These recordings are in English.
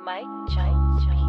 Mike Jones Beats.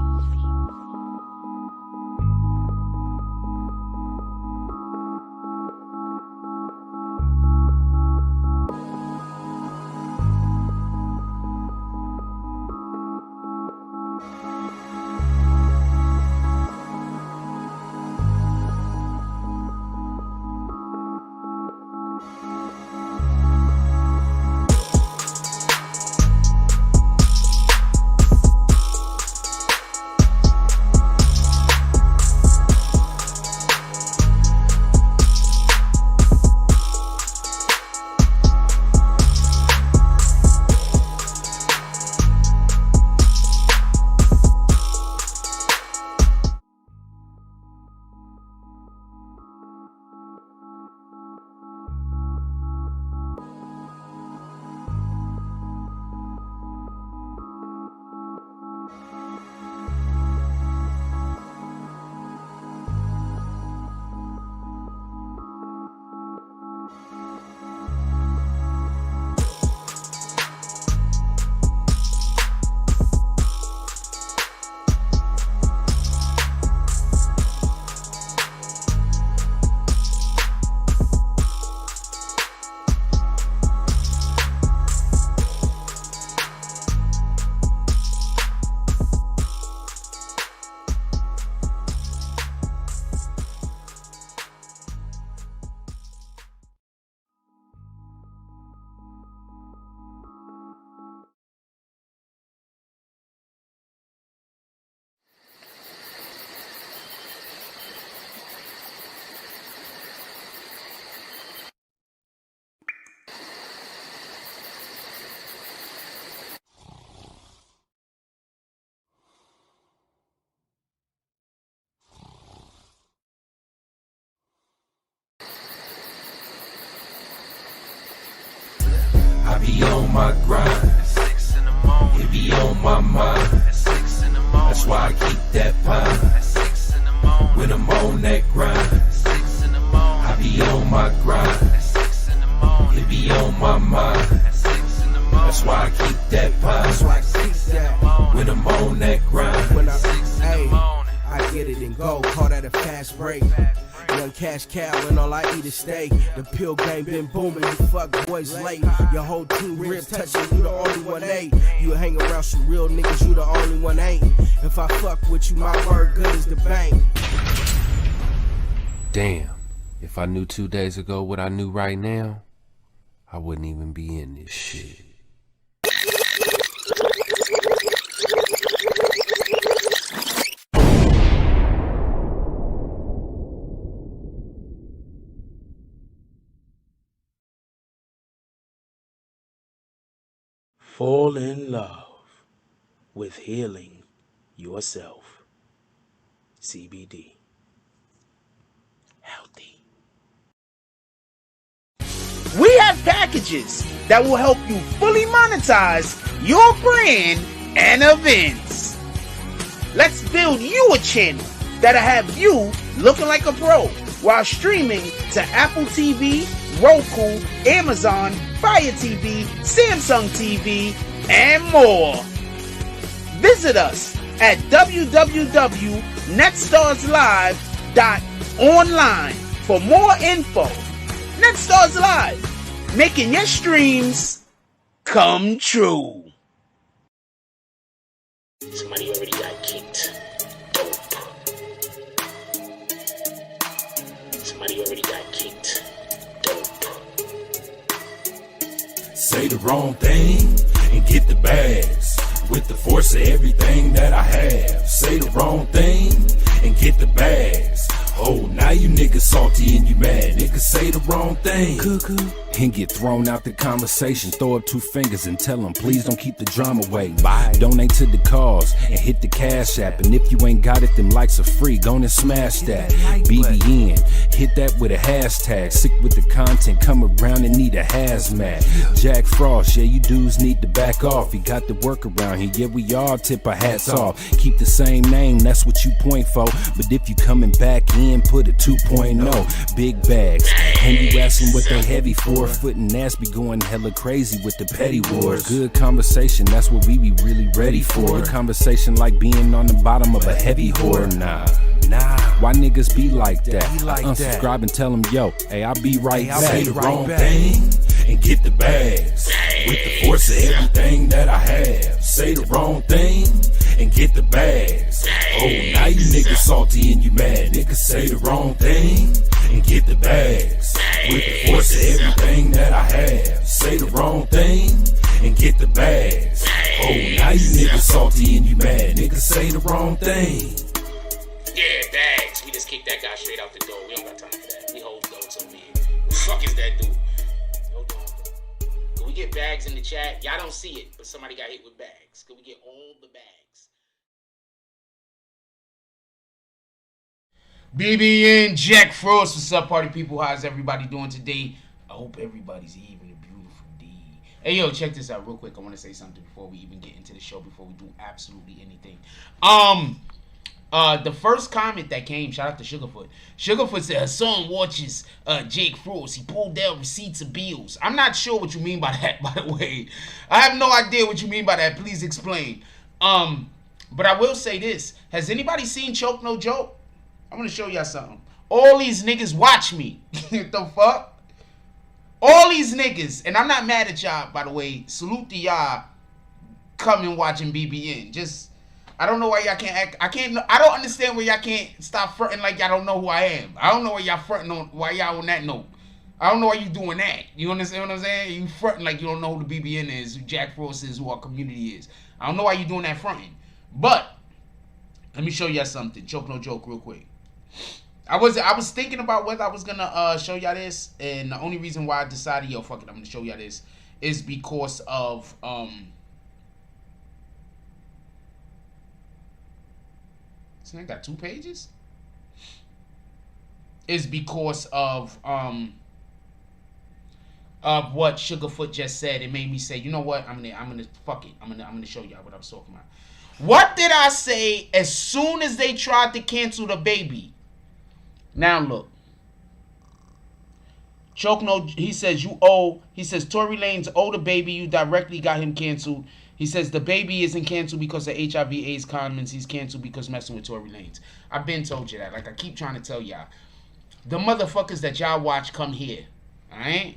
I be on my grind, 6 in the morning. it be on my mind. At 6 in the morning. That's why I keep that pine. At 6 in the morning. When I'm on that grind, At 6 in the morning. I be on my grind, At 6 in the morning. it be on my mind. At 6 in the morning. That's why I keep that That's why pine. I keep that. When I'm on that grind, When I, 6 in the hey, morning. I get it and go, call that a fast break. Young cash cow and all I eat is steak. The pill game been booming, you fuck boys late. Your whole team ribs touching, you the only one ain't. You hang around some real niggas, you the only one ain't. If I fuck with you, my word good as the bank. Damn, if I knew 2 days ago what I knew right now, I wouldn't even be in this shit. Fall in love with healing yourself. CBD. Healthy. We have packages that will help you fully monetize your brand and events. Let's build you a channel that'll have you looking like a pro while streaming to Apple TV, Roku, Amazon, Fire TV, Samsung TV, and more. Visit us at www.netstarslive.online for more info. Netstars Live, making your streams come true. Somebody already got kicked. Dope. Somebody already got kicked. Dope. say the wrong thing and get the bags. With the force of everything that I have. Say the wrong thing and get the bags. Oh, now you niggas salty and you mad. Niggas say the wrong thing. Cuckoo. And get thrown out the conversation. Throw up 2 fingers and tell them, please don't keep the drama away. Bye. Donate to the cause and hit the cash app. And if you ain't got it, them likes are free. Go and smash that. BBN. Hit that with a hashtag. Sick with the content. Come around and need a hazmat. Jack Frost. Yeah, you dudes need to back off. You got the work around here. Yeah, we all tip our hats off. Keep the same name. That's what you point for. But if you coming back in, in, put a 2.0. Big bags, and you asking what they heavy for. Foot and ass be going hella crazy with the petty wars. Good conversation, that's what we be really ready for. Good conversation like being on the bottom of a heavy whore. Nah. Why niggas be like that? I unsubscribe and tell them, yo, hey, I'll be right back. Say the wrong thing and get the bags. With the force of everything that I have. Say the wrong thing and get the bags. Oh, now you niggas salty and you mad. Niggas say the wrong thing and get the bags. With the force of everything that I have. Say the wrong thing and get the bags. Oh, now you niggas salty and you mad. Niggas say the wrong thing. Yeah, bags. We just kicked that guy straight out the door. We don't got time for that. We hold those over here. Who the fuck is that dude? Hold on. Can we get bags in the chat? Y'all don't see it, but somebody got hit with bags. Can we get all the bags? BBN Jack Frost. What's up, party people? How's everybody doing today? I hope everybody's having a beautiful day. Hey, yo, check this out real quick. I want to say something before we even get into the show, before we do absolutely anything. The first comment that came, shout out to Sugarfoot. Sugarfoot said her son watches Jake Frost. He pulled down receipts of bills. I'm not sure what you mean by that, by the way. I have no idea what you mean by that. Please explain. But I will say this. Has anybody seen Choke No Joke? I'm gonna show y'all something. All these niggas watch me. What the fuck? All these niggas, and I'm not mad at y'all, by the way. Salute to y'all coming watching BBN. Just, I don't know why y'all can't act. I don't understand why y'all can't stop fronting like y'all don't know who I am. I don't know why y'all fronting on, why y'all on that note. I don't know why you doing that. You understand what I'm saying? You fronting like you don't know who the BBN is, who Jack Frost is, who our community is. I don't know why you doing that fronting. But let me show y'all something. Choke No Joke real quick. I was thinking about whether I was gonna show y'all this, and the only reason why I decided, yo, fuck it, I'm gonna show y'all this, is because of so I got 2 pages. Is because of what Sugarfoot just said. It made me say, you know what? I'm gonna fuck it. I'm gonna show y'all what I was talking about. What did I say as soon as they tried to cancel the baby? Now look. Choke No, he says Tory Lanez owe the baby, you directly got him canceled. He says the baby isn't canceled because of HIV AIDS condoms. He's canceled because messing with Tory Lanez. I've been told you that. Like I keep trying to tell y'all. The motherfuckers that y'all watch come here. Alright?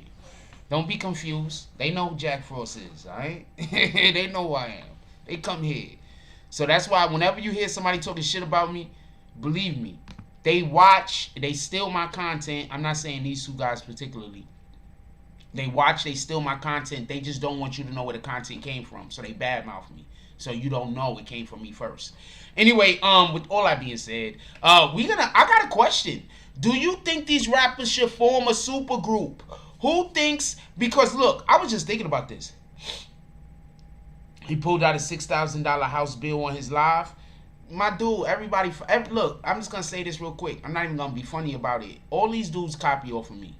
Don't be confused. They know who Jack Frost is. Alright? They know who I am. They come here. So that's why whenever you hear somebody talking shit about me, believe me. They watch. They steal my content. I'm not saying these 2 guys particularly. They watch, they steal my content. They just don't want you to know where the content came from. So they badmouth me. So you don't know it came from me first. Anyway, with all that being said, I got a question. Do you think these rappers should form a super group? Who thinks, because look, I was just thinking about this. He pulled out a $6,000 house bill on his live. My dude, everybody, look, I'm just going to say this real quick. I'm not even going to be funny about it. All these dudes copy off of me.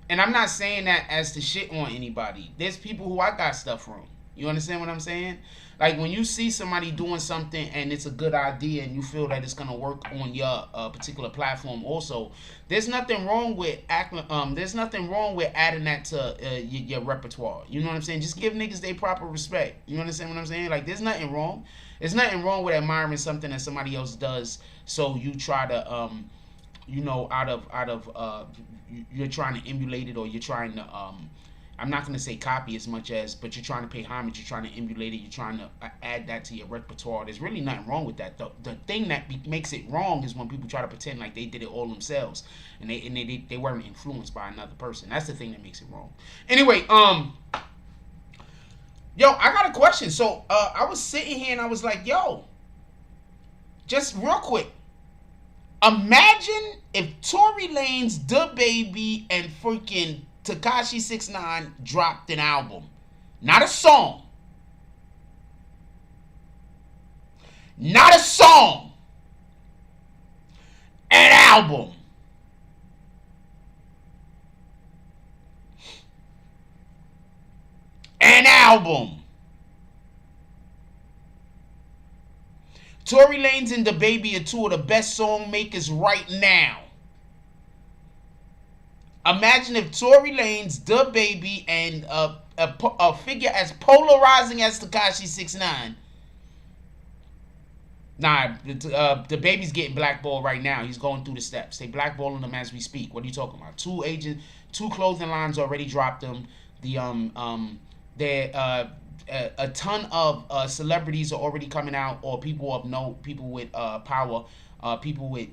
And I'm not saying that as to shit on anybody. There's people who I got stuff from. You understand what I'm saying? Like when you see somebody doing something and it's a good idea and you feel that it's going to work on your particular platform also, there's nothing wrong with adding that to your repertoire. You know what I'm saying? Just give niggas their proper respect. You understand what I'm saying? Like there's nothing wrong. There's nothing wrong with admiring something that somebody else does, so you try to you know, you're trying to emulate it, or you're trying to I'm not going to say copy as much as, but you're trying to pay homage, you're trying to emulate it, you're trying to add that to your repertoire. There's really nothing wrong with that. The thing that makes it wrong is when people try to pretend like they did it all themselves and they weren't influenced by another person. That's the thing that makes it wrong. Anyway, yo, I got a question. So I was sitting here and I was like, yo, just real quick, imagine if Tory Lanez, DaBaby, and freaking Tekashi 6ix9ine dropped an album. Not a song. Not a song. An album. An album. Tory Lanez and DaBaby are two of the best song makers right now. Imagine if Tory Lanez, DaBaby, and a figure as polarizing as Tekashi 6ix9ine. Nah, DaBaby's getting blackballed right now. He's going through the steps. They blackballing him as we speak. What are you talking about? Two clothing lines already dropped him. A ton of celebrities are already coming out, or people of note, people with power, people with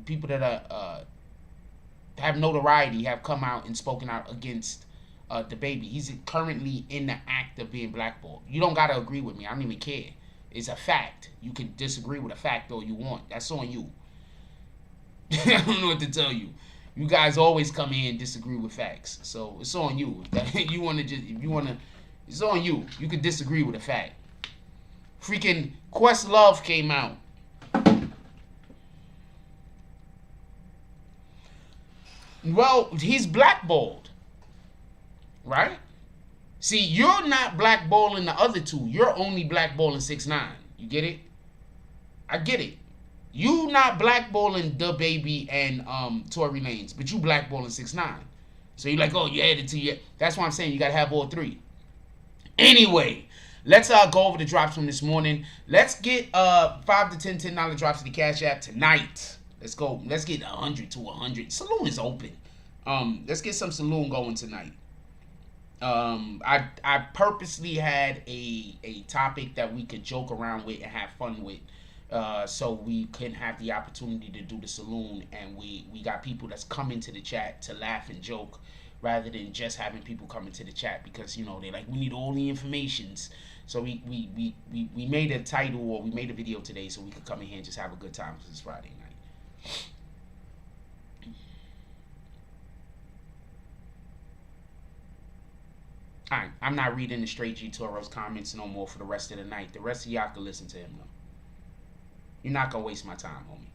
people that have notoriety have come out and spoken out against DaBaby. He's currently in the act of being blackballed. You don't gotta agree with me. I don't even care. It's a fact. You can disagree with a fact all you want. That's on you. I don't know what to tell you. You guys always come here and disagree with facts. So it's on you. It's on you. You can disagree with a fact. Freaking Questlove came out. Well, he's blackballed. Right? See, you're not blackballing the other two. You're only blackballing 6ix9ine. You get it? I get it. You not blackballing DaBaby and Tory Lanez, but you blackballing 6ix9ine. So you're like, oh, you added to your... That's why I'm saying you got to have all three. Anyway, let's go over the drops from this morning. Let's get $5 to $10 drops to the Cash App tonight. Let's go. Let's get 100 to 100. Saloon is open. Let's get some saloon going tonight. I purposely had a topic that we could joke around with and have fun with, so we can have the opportunity to do the saloon, and we got people that's coming to the chat to laugh and joke rather than just having people come into the chat because, you know, they're like, we need all the informations. So we made a title, or we made a video today so we could come in here and just have a good time because it's Friday night. Alright, I'm not reading the Straight G Toro's comments no more for the rest of the night. The rest of y'all can listen to him though. You're not gonna waste my time, homie.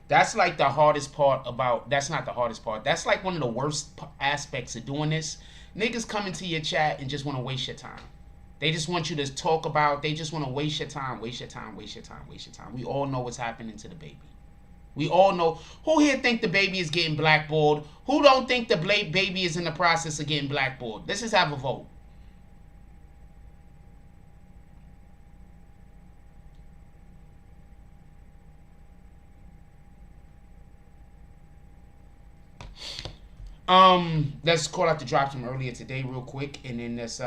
That's like the hardest part about... That's not the hardest part. That's like one of the worst aspects of doing this. Niggas come into your chat and just want to waste your time. They just want you to talk about... They just want to waste your time, waste your time, waste your time, waste your time. We all know what's happening to DaBaby. We all know. Who here think DaBaby is getting blackballed? Who don't think DaBaby is in the process of getting blackballed? Let's just have a vote. Let's call out the drops from earlier today real quick, and then let's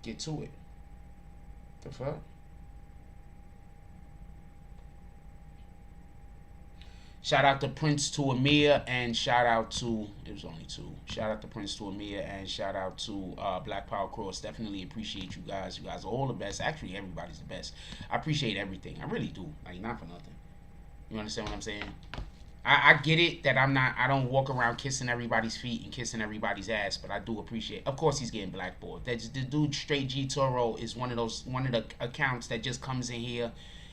get to it. The fuck? Shout out to Prince to Amir, and shout out to... It was only two. Shout out to Prince to Amir, and shout out to Black Power Cross. Definitely appreciate you guys. You guys are all the best. Actually, everybody's the best. I appreciate everything. I really do. Like, not for nothing. You understand what I'm saying? I get it that I don't walk around kissing everybody's feet and kissing everybody's ass, but I do appreciate. Of course, he's getting blackballed. The dude Straight G Toro is one of the accounts that just comes in here,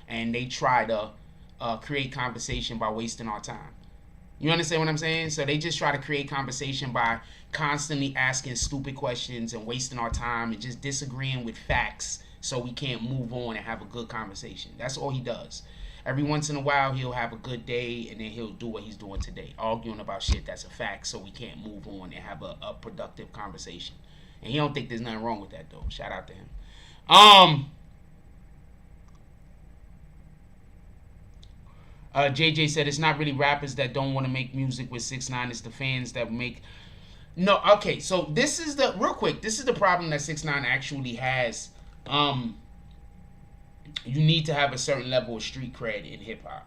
and they try to create conversation by wasting our time. You understand what I'm saying? So they just try to create conversation by constantly asking stupid questions and wasting our time and just disagreeing with facts, so we can't move on and have a good conversation. That's all he does. Every once in a while, he'll have a good day, and then he'll do what he's doing today, arguing about shit that's a fact, so we can't move on and have a productive conversation. And he don't think there's nothing wrong with that, though. Shout out to him. JJ said it's not really rappers that don't want to make music with 6ix9ine. It's the fans that make... No, okay, so this is the... Real quick, this is the problem that 6ix9ine actually has. You need to have a certain level of street cred in hip-hop.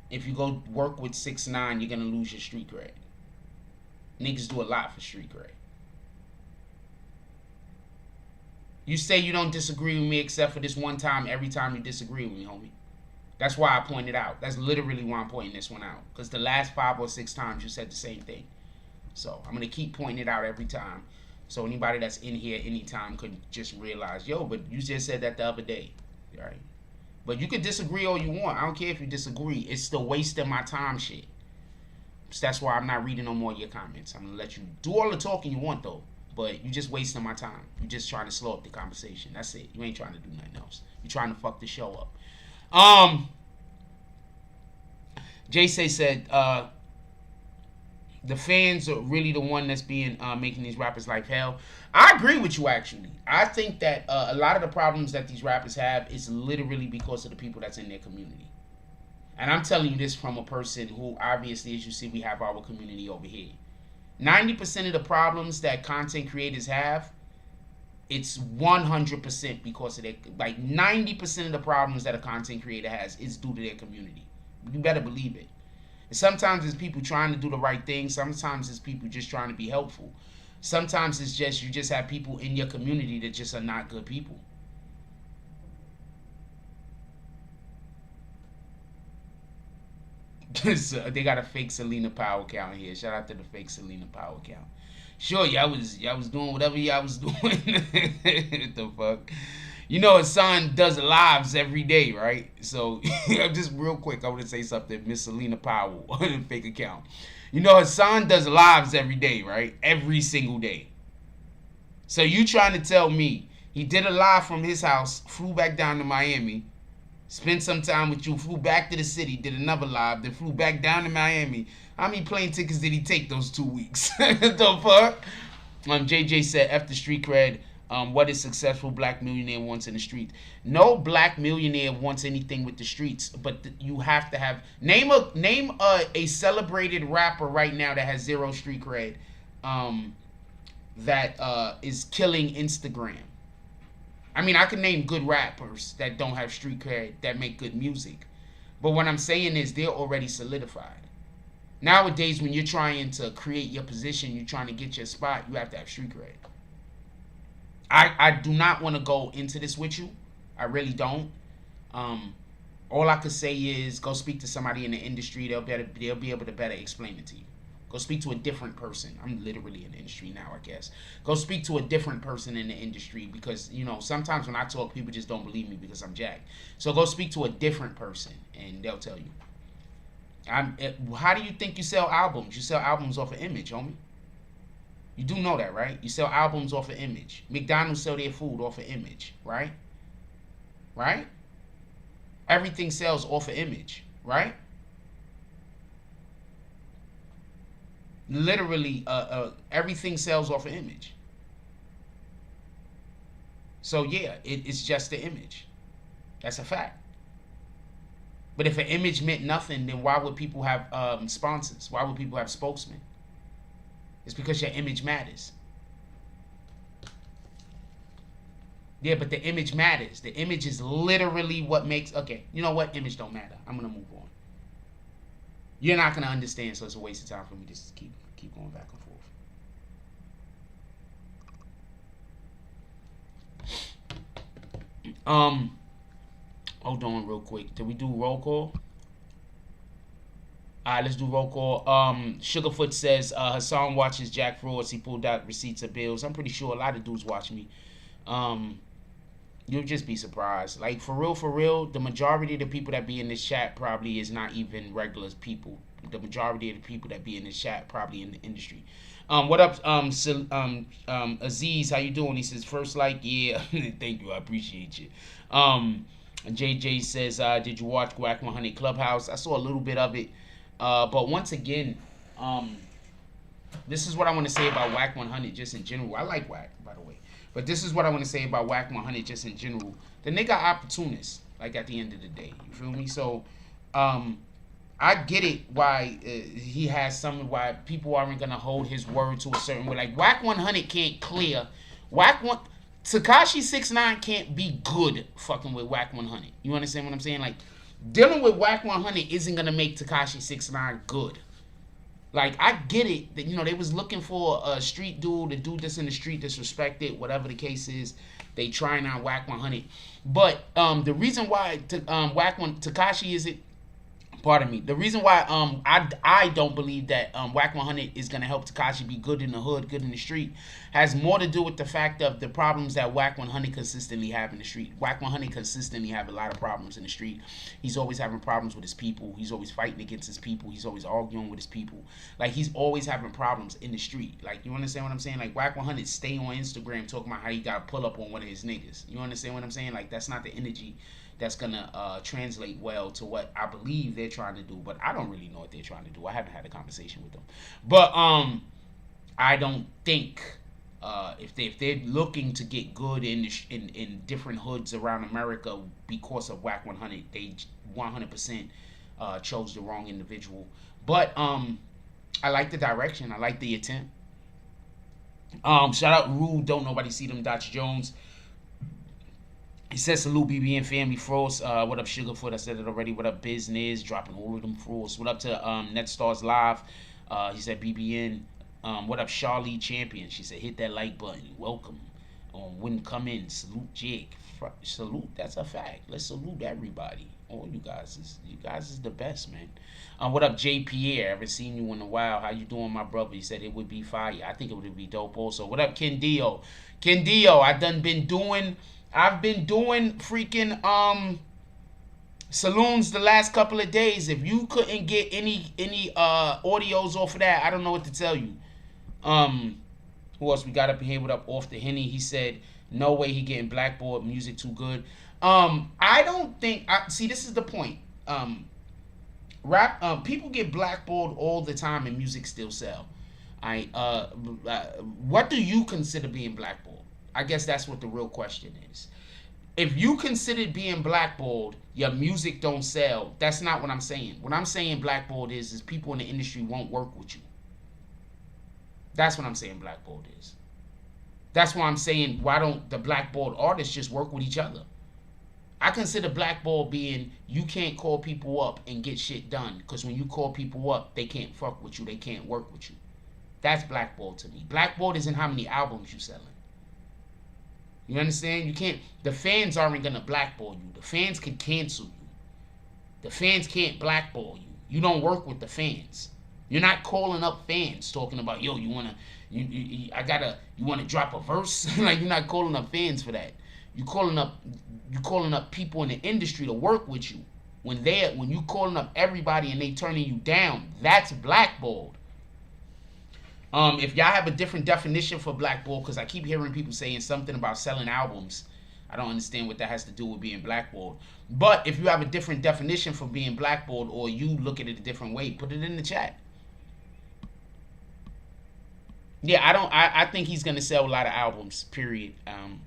If you go work with 6ix9ine, you're going to lose your street cred. Niggas do a lot for street cred. You say you don't disagree with me except for this one time, every time you disagree with me, homie. That's why I pointed out. That's literally why I'm pointing this one out. Because the last 5 or 6 times you said the same thing. So I'm going to keep pointing it out every time. So anybody that's in here anytime could just realize, yo, but you just said that the other day. right? But you can disagree all you want. I don't care if you disagree. It's still wasting my time shit. So that's why I'm not reading no more of your comments. I'm gonna let you do all the talking you want though, but you just wasting my time. You just trying to slow up the conversation. That's it. You ain't trying to do nothing else. You trying to fuck the show up. Jay said the fans are really the one that's being making these rappers' life hell. I agree with you actually. I think that a lot of the problems that these rappers have is literally because of the people that's in their community. And I'm telling you this from a person who obviously, as you see, we have our community over here. 90% of the problems that content creators have, it's 100% because of their, like 90% of the problems that a content creator has is due to their community. You better believe it. And sometimes it's people trying to do the right thing. Sometimes it's people just trying to be helpful. Sometimes it's just, you just have people in your community that just are not good people. They got a fake Selena Powell account here. Shout out to the fake Selena Powell account. Sure, y'all was doing whatever y'all was doing. What the fuck? You know, his son does lives every day, right? So, just real quick, I want to say something. Miss Selena Powell on the fake account. You know, his son does lives every day, right? Every single day. So, you trying to tell me he did a live from his house, flew back down to Miami, spent some time with you, flew back to the city, did another live, then flew back down to Miami. How many plane tickets did he take those 2 weeks? The fuck? JJ said, F the street cred. What is successful black millionaire wants in the streets? No black millionaire wants anything with the streets, but you have to have name a celebrated rapper right now that has zero street cred, that is killing Instagram. I mean, I can name good rappers that don't have street cred that make good music, but what I'm saying is they're already solidified. Nowadays, when you're trying to create your position, you're trying to get your spot, you have to have street cred. I do not want to go into this with you. I really don't. All I could say is go speak to somebody in the industry. They'll be able to better explain it to you. Go speak to a different person. I'm literally in the industry now, I guess. Go speak to a different person in the industry because, you know, sometimes when I talk, people just don't believe me because I'm jacked. So go speak to a different person and they'll tell you. How do you think you sell albums? You sell albums off of image, homie. You do know that, right? You sell albums off of image. McDonald's sell their food off of image, right? Right? Everything sells off of image, right? Literally, everything sells off of image. So yeah, it's just the image. That's a fact. But if an image meant nothing, then why would people have sponsors? Why would people have spokesmen? It's because your image matters. Yeah, but the image matters. The image is literally what makes... Okay, you know what? Image don't matter. I'm going to move on. You're not going to understand, so it's a waste of time for me to just keep going back and forth. Hold on real quick. Did we do roll call? Alright, let's do roll call. Sugarfoot says Hassan watches Jack Frauds. He pulled out receipts of bills. I'm pretty sure a lot of dudes watch me. You'll just be surprised. Like, for real, the majority of the people that be in this chat probably is not even regular people. The majority of the people that be in this chat probably in the industry. What up, Aziz? How you doing? He says, first like, yeah. Thank you, I appreciate you. JJ says, did you watch Wack 100 Clubhouse? I saw a little bit of it. But once again, this is what I want to say about Wack 100 just in general. I like Wack, by the way. But this is what I want to say about Wack 100 just in general. The nigga opportunist, like at the end of the day. You feel me? So, I get it why he has why people aren't going to hold his word to a certain way. Like, Wack 100 can't clear. Tekashi 6ix9ine can't be good fucking with Wack 100. You understand what I'm saying? Like, dealing with Wack 100 isn't going to make Tekashi 6ix9ine good. Like, I get it that, you know, they was looking for a street dude, a dude that's in the street, disrespected, whatever the case is. They trying out Wack 100. But the reason why Tekashi is it Pardon me. The reason why I don't believe that Whack 100 is gonna help Tekashi be good in the hood, good in the street, has more to do with the fact of the problems that Whack 100 consistently have in the street. Whack 100 consistently have a lot of problems in the street. He's always having problems with his people. He's always fighting against his people. He's always arguing with his people. Like, he's always having problems in the street. Like, you understand what I'm saying? Like, Whack 100 stay on Instagram talking about how he got to pull up on one of his niggas. You understand what I'm saying? Like, that's not the energy that's gonna translate well to what I believe they're trying to do, but I don't really know what they're trying to do. I haven't had a conversation with them, but I don't think if they're looking to get good in different hoods around America because of Whack 100, they 100% chose the wrong individual. But I like the direction. I like the attempt. Shout out Rude, Don't Nobody See Them, Dutch Jones. He says, salute BBN family, Frost. What up, Sugarfoot? I said it already. What up, Business? Dropping all of them, Frost. What up to NetStars Live? He said, BBN. What up, Charlie Champion? She said, hit that like button. Welcome. Wouldn't come in. Salute, Jake. Salute. That's a fact. Let's salute everybody. All you guys is the best, man. What up, J. Pierre? Haven't seen you in a while. How you doing, my brother? He said it would be fire. I think it would be dope also. What up, Ken Dio? Ken Dio, I've been doing freaking saloons the last couple of days. If you couldn't get any audios off of that, I don't know what to tell you. Who else we got up in here? What up, Off the Henny? He said, no way he getting blackballed. Music too good. I don't think. See, this is the point. People get blackballed all the time, and music still sell. What do you consider being blackballed? I guess that's what the real question is. If you consider being blackballed, your music don't sell, that's not what I'm saying. What I'm saying blackballed is people in the industry won't work with you. That's what I'm saying blackballed is. That's why I'm saying, why don't the blackballed artists just work with each other? I consider blackballed being you can't call people up and get shit done. Because when you call people up, they can't fuck with you. They can't work with you. That's blackballed to me. Blackballed isn't how many albums you selling. You understand? You can't. The fans aren't gonna blackball you. The fans can cancel you. The fans can't blackball you. You don't work with the fans. You're not calling up fans talking about, yo, you wanna drop a verse? Like, you're not calling up fans for that. You're calling up people in the industry to work with you. When you calling up everybody and they turning you down, that's blackballed. If y'all have a different definition for blackballed, because I keep hearing people saying something about selling albums, I don't understand what that has to do with being blackballed. But if you have a different definition for being blackballed, or you look at it a different way, put it in the chat. Yeah, I think he's gonna sell a lot of albums, period.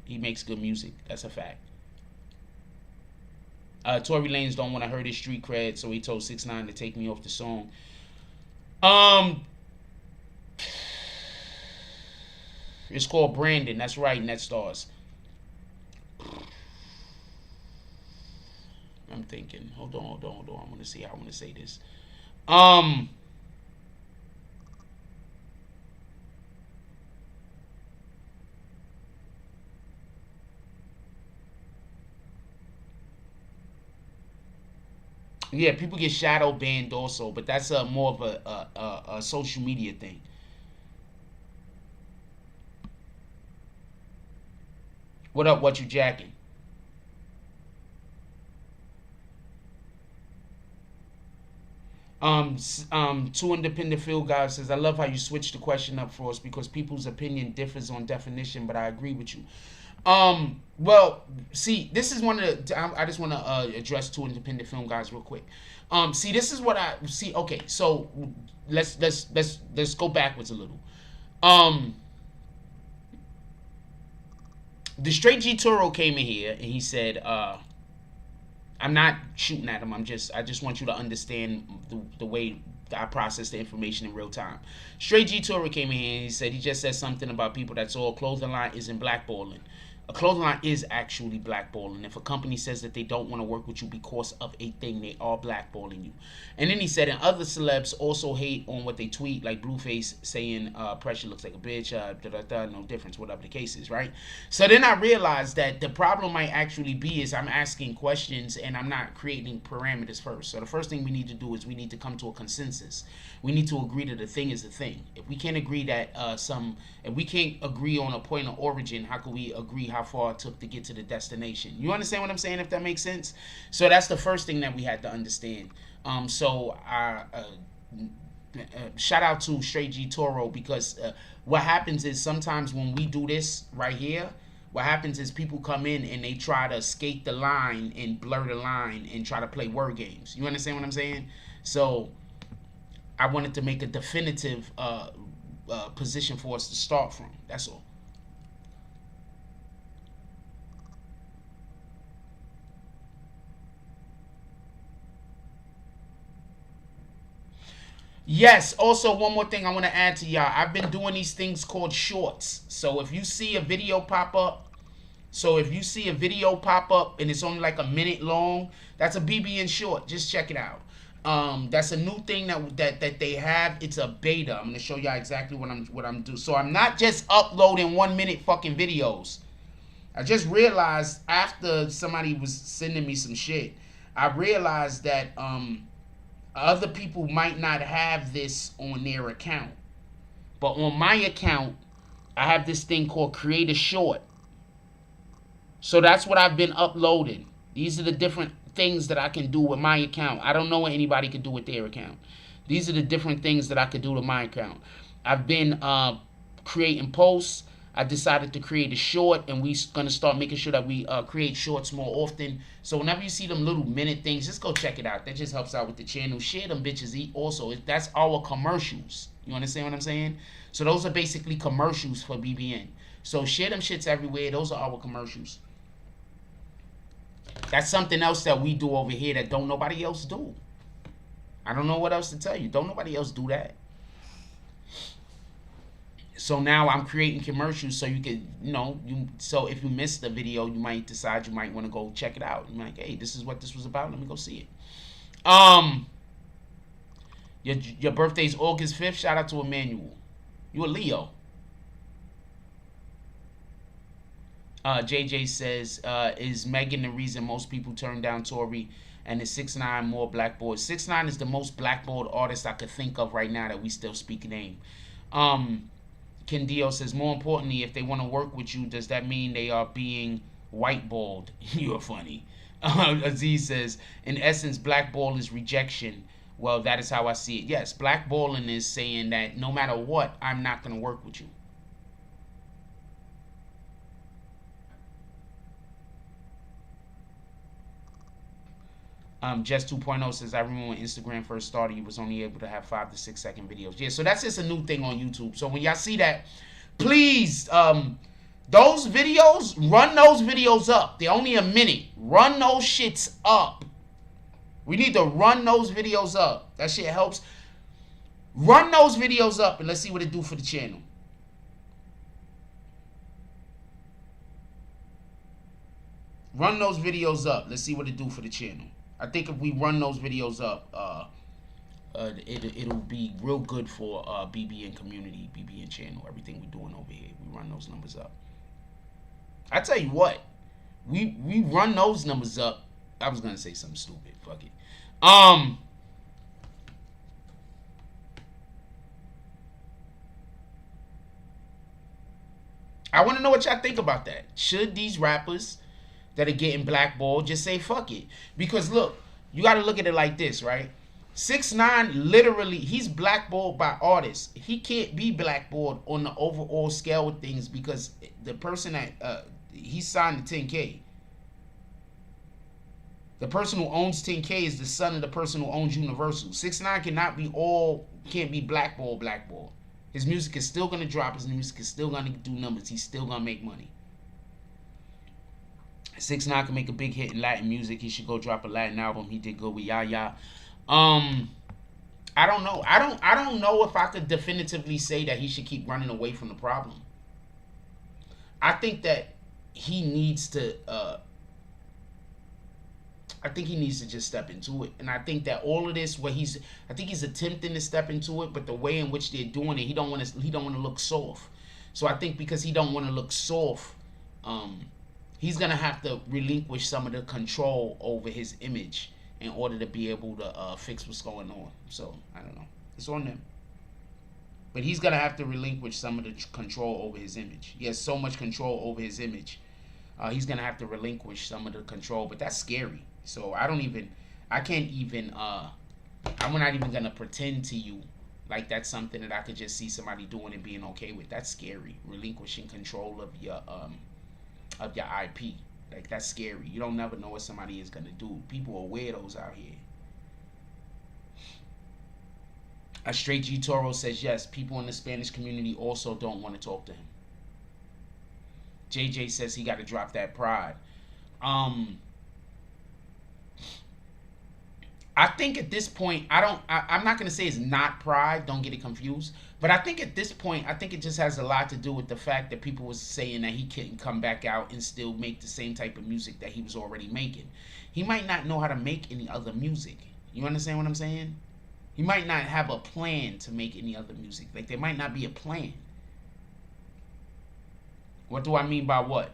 He makes good music. That's a fact. Tory Lanez don't want to hurt his street cred, so he told 6ix9ine to take me off the song. It's called Brandon. That's right, NetStars. I'm thinking. Hold on. I want to see how I want to say this. Yeah, people get shadow banned also, but that's more of a social media thing. What up? What you jacking? Two independent field guys says, I love how you switched the question up for us because people's opinion differs on definition, but I agree with you. Well, see, this is one of the. I just want to address two independent film guys real quick. See, this is what I see. Okay, so let's go backwards a little. The Straight G Toro came in here and he said, I'm not shooting at him. I just want you to understand the way I process the information in real time. Straight G Toro came in here and he said, he just said something about people that's all clothing line isn't blackballing. A clothing line is actually blackballing. If a company says that they don't want to work with you because of a thing, they are blackballing you. And then he said, and other celebs also hate on what they tweet, like Blueface saying Pressure looks like a bitch, no difference, whatever the case is, right? So then I realized that the problem might actually be is I'm asking questions and I'm not creating parameters first. So the first thing we need to do is we need to come to a consensus. We need to agree that the thing is the thing. If we can't agree that if we can't agree on a point of origin, how can we agree how far it took to get to the destination? You understand what I'm saying, if that makes sense? So that's the first thing that we had to understand. Shout out to Straight G Toro, because what happens is sometimes when we do this right here, what happens is people come in and they try to skate the line and blur the line and try to play word games. You understand what I'm saying? So I wanted to make a definitive position for us to start from. That's all. Yes, also one more thing I want to add to y'all. I've been doing these things called shorts. So if you see a video pop up, and it's only like a minute long, that's a BBN short. Just check it out. That's a new thing that they have. It's a beta. I'm gonna show y'all exactly what I'm doing. So I'm not just uploading 1 minute fucking videos. I just realized after somebody was sending me some shit, I realized that other people might not have this on their account. But on my account, I have this thing called Create a Short. So that's what I've been uploading. These are the different things that I can do with my account. I don't know what anybody can do with their account. These are the different things that I could do to my account. I've been creating posts. I decided to create a short, and we're going to start making sure that we create shorts more often. So whenever you see them little minute things, just go check it out. That just helps out with the channel. Share them bitches also. That's our commercials. You understand what I'm saying? So those are basically commercials for BBN. So share them shits everywhere. Those are our commercials. That's something else that we do over here that don't nobody else do. I don't know what else to tell you. Don't nobody else do that. So now I'm creating commercials so you can, so if you missed the video, you might decide you might want to go check it out. You're like, hey, this is what this was about. Let me go see it. Your birthday's August 5th. Shout out to Emmanuel. You a Leo. JJ says, is Megan the reason most people turn down Tory, and is 6ix9ine more blackballed? 6ix9ine is the most blackballed artist I could think of right now that we still speak name. Ken Dio says, more importantly, if they want to work with you, does that mean they are being whiteballed? You're funny. Aziz says, in essence, blackball is rejection. Well, that is how I see it. Yes, blackballing is saying that no matter what, I'm not going to work with you. Just 2.0 says, I remember when Instagram first started, you was only able to have 5 to 6 second videos. Yeah, so that's just a new thing on YouTube. So when y'all see that, please, those videos, run those videos up. They're only a minute. Run those shits up. We need to run those videos up. That shit helps. Run those videos up and let's see what it do for the channel. Run those videos up. Let's see what it do for the channel. I think if we run those videos up, it'll be real good for BBN community, BBN channel, everything we're doing over here. We run those numbers up. I tell you what, we run those numbers up. I was gonna say something stupid. Fuck it. I want to know what y'all think about that. Should these rappers that are getting blackballed just say fuck it? Because look, you got to look at it like this, right? 6ix9ine literally, he's blackballed by artists. He can't be blackballed on the overall scale of things because the person that he signed to 10K. The person who owns 10K is the son of the person who owns Universal. 6ix9ine can't be blackballed. His music is still gonna drop. His music is still gonna do numbers. He's still gonna make money. 6ix9ine can make a big hit in Latin music. He should go drop a Latin album. He did good with Yaya. I don't know. I don't know if I could definitively say that he should keep running away from the problem. I think that he needs to I think he needs to just step into it. And I think that all of this, I think he's attempting to step into it, but the way in which they're doing it, he don't want to look soft. So I think because he don't want to look soft, he's gonna have to relinquish some of the control over his image in order to be able to fix what's going on. So I don't know. It's on them. But he's gonna have to relinquish some of the control over his image. He has so much control over his image. He's gonna have to relinquish some of the control, but that's scary. So I'm not even gonna pretend to you like that's something that I could just see somebody doing and being okay with. That's scary. Relinquishing control of your IP. Like, that's scary. You don't never know what somebody is gonna do. People are weirdos out here. A Straight G Toro says yes, people in the Spanish community also don't want to talk to him. JJ says he got to drop that pride. I think at this point, I'm not going to say it's not pride, don't get it confused, but I think at this point, I think it just has a lot to do with the fact that people was saying that he couldn't come back out and still make the same type of music that he was already making. He might not know how to make any other music. You understand what I'm saying? He might not have a plan to make any other music. Like, there might not be a plan. What do I mean by what?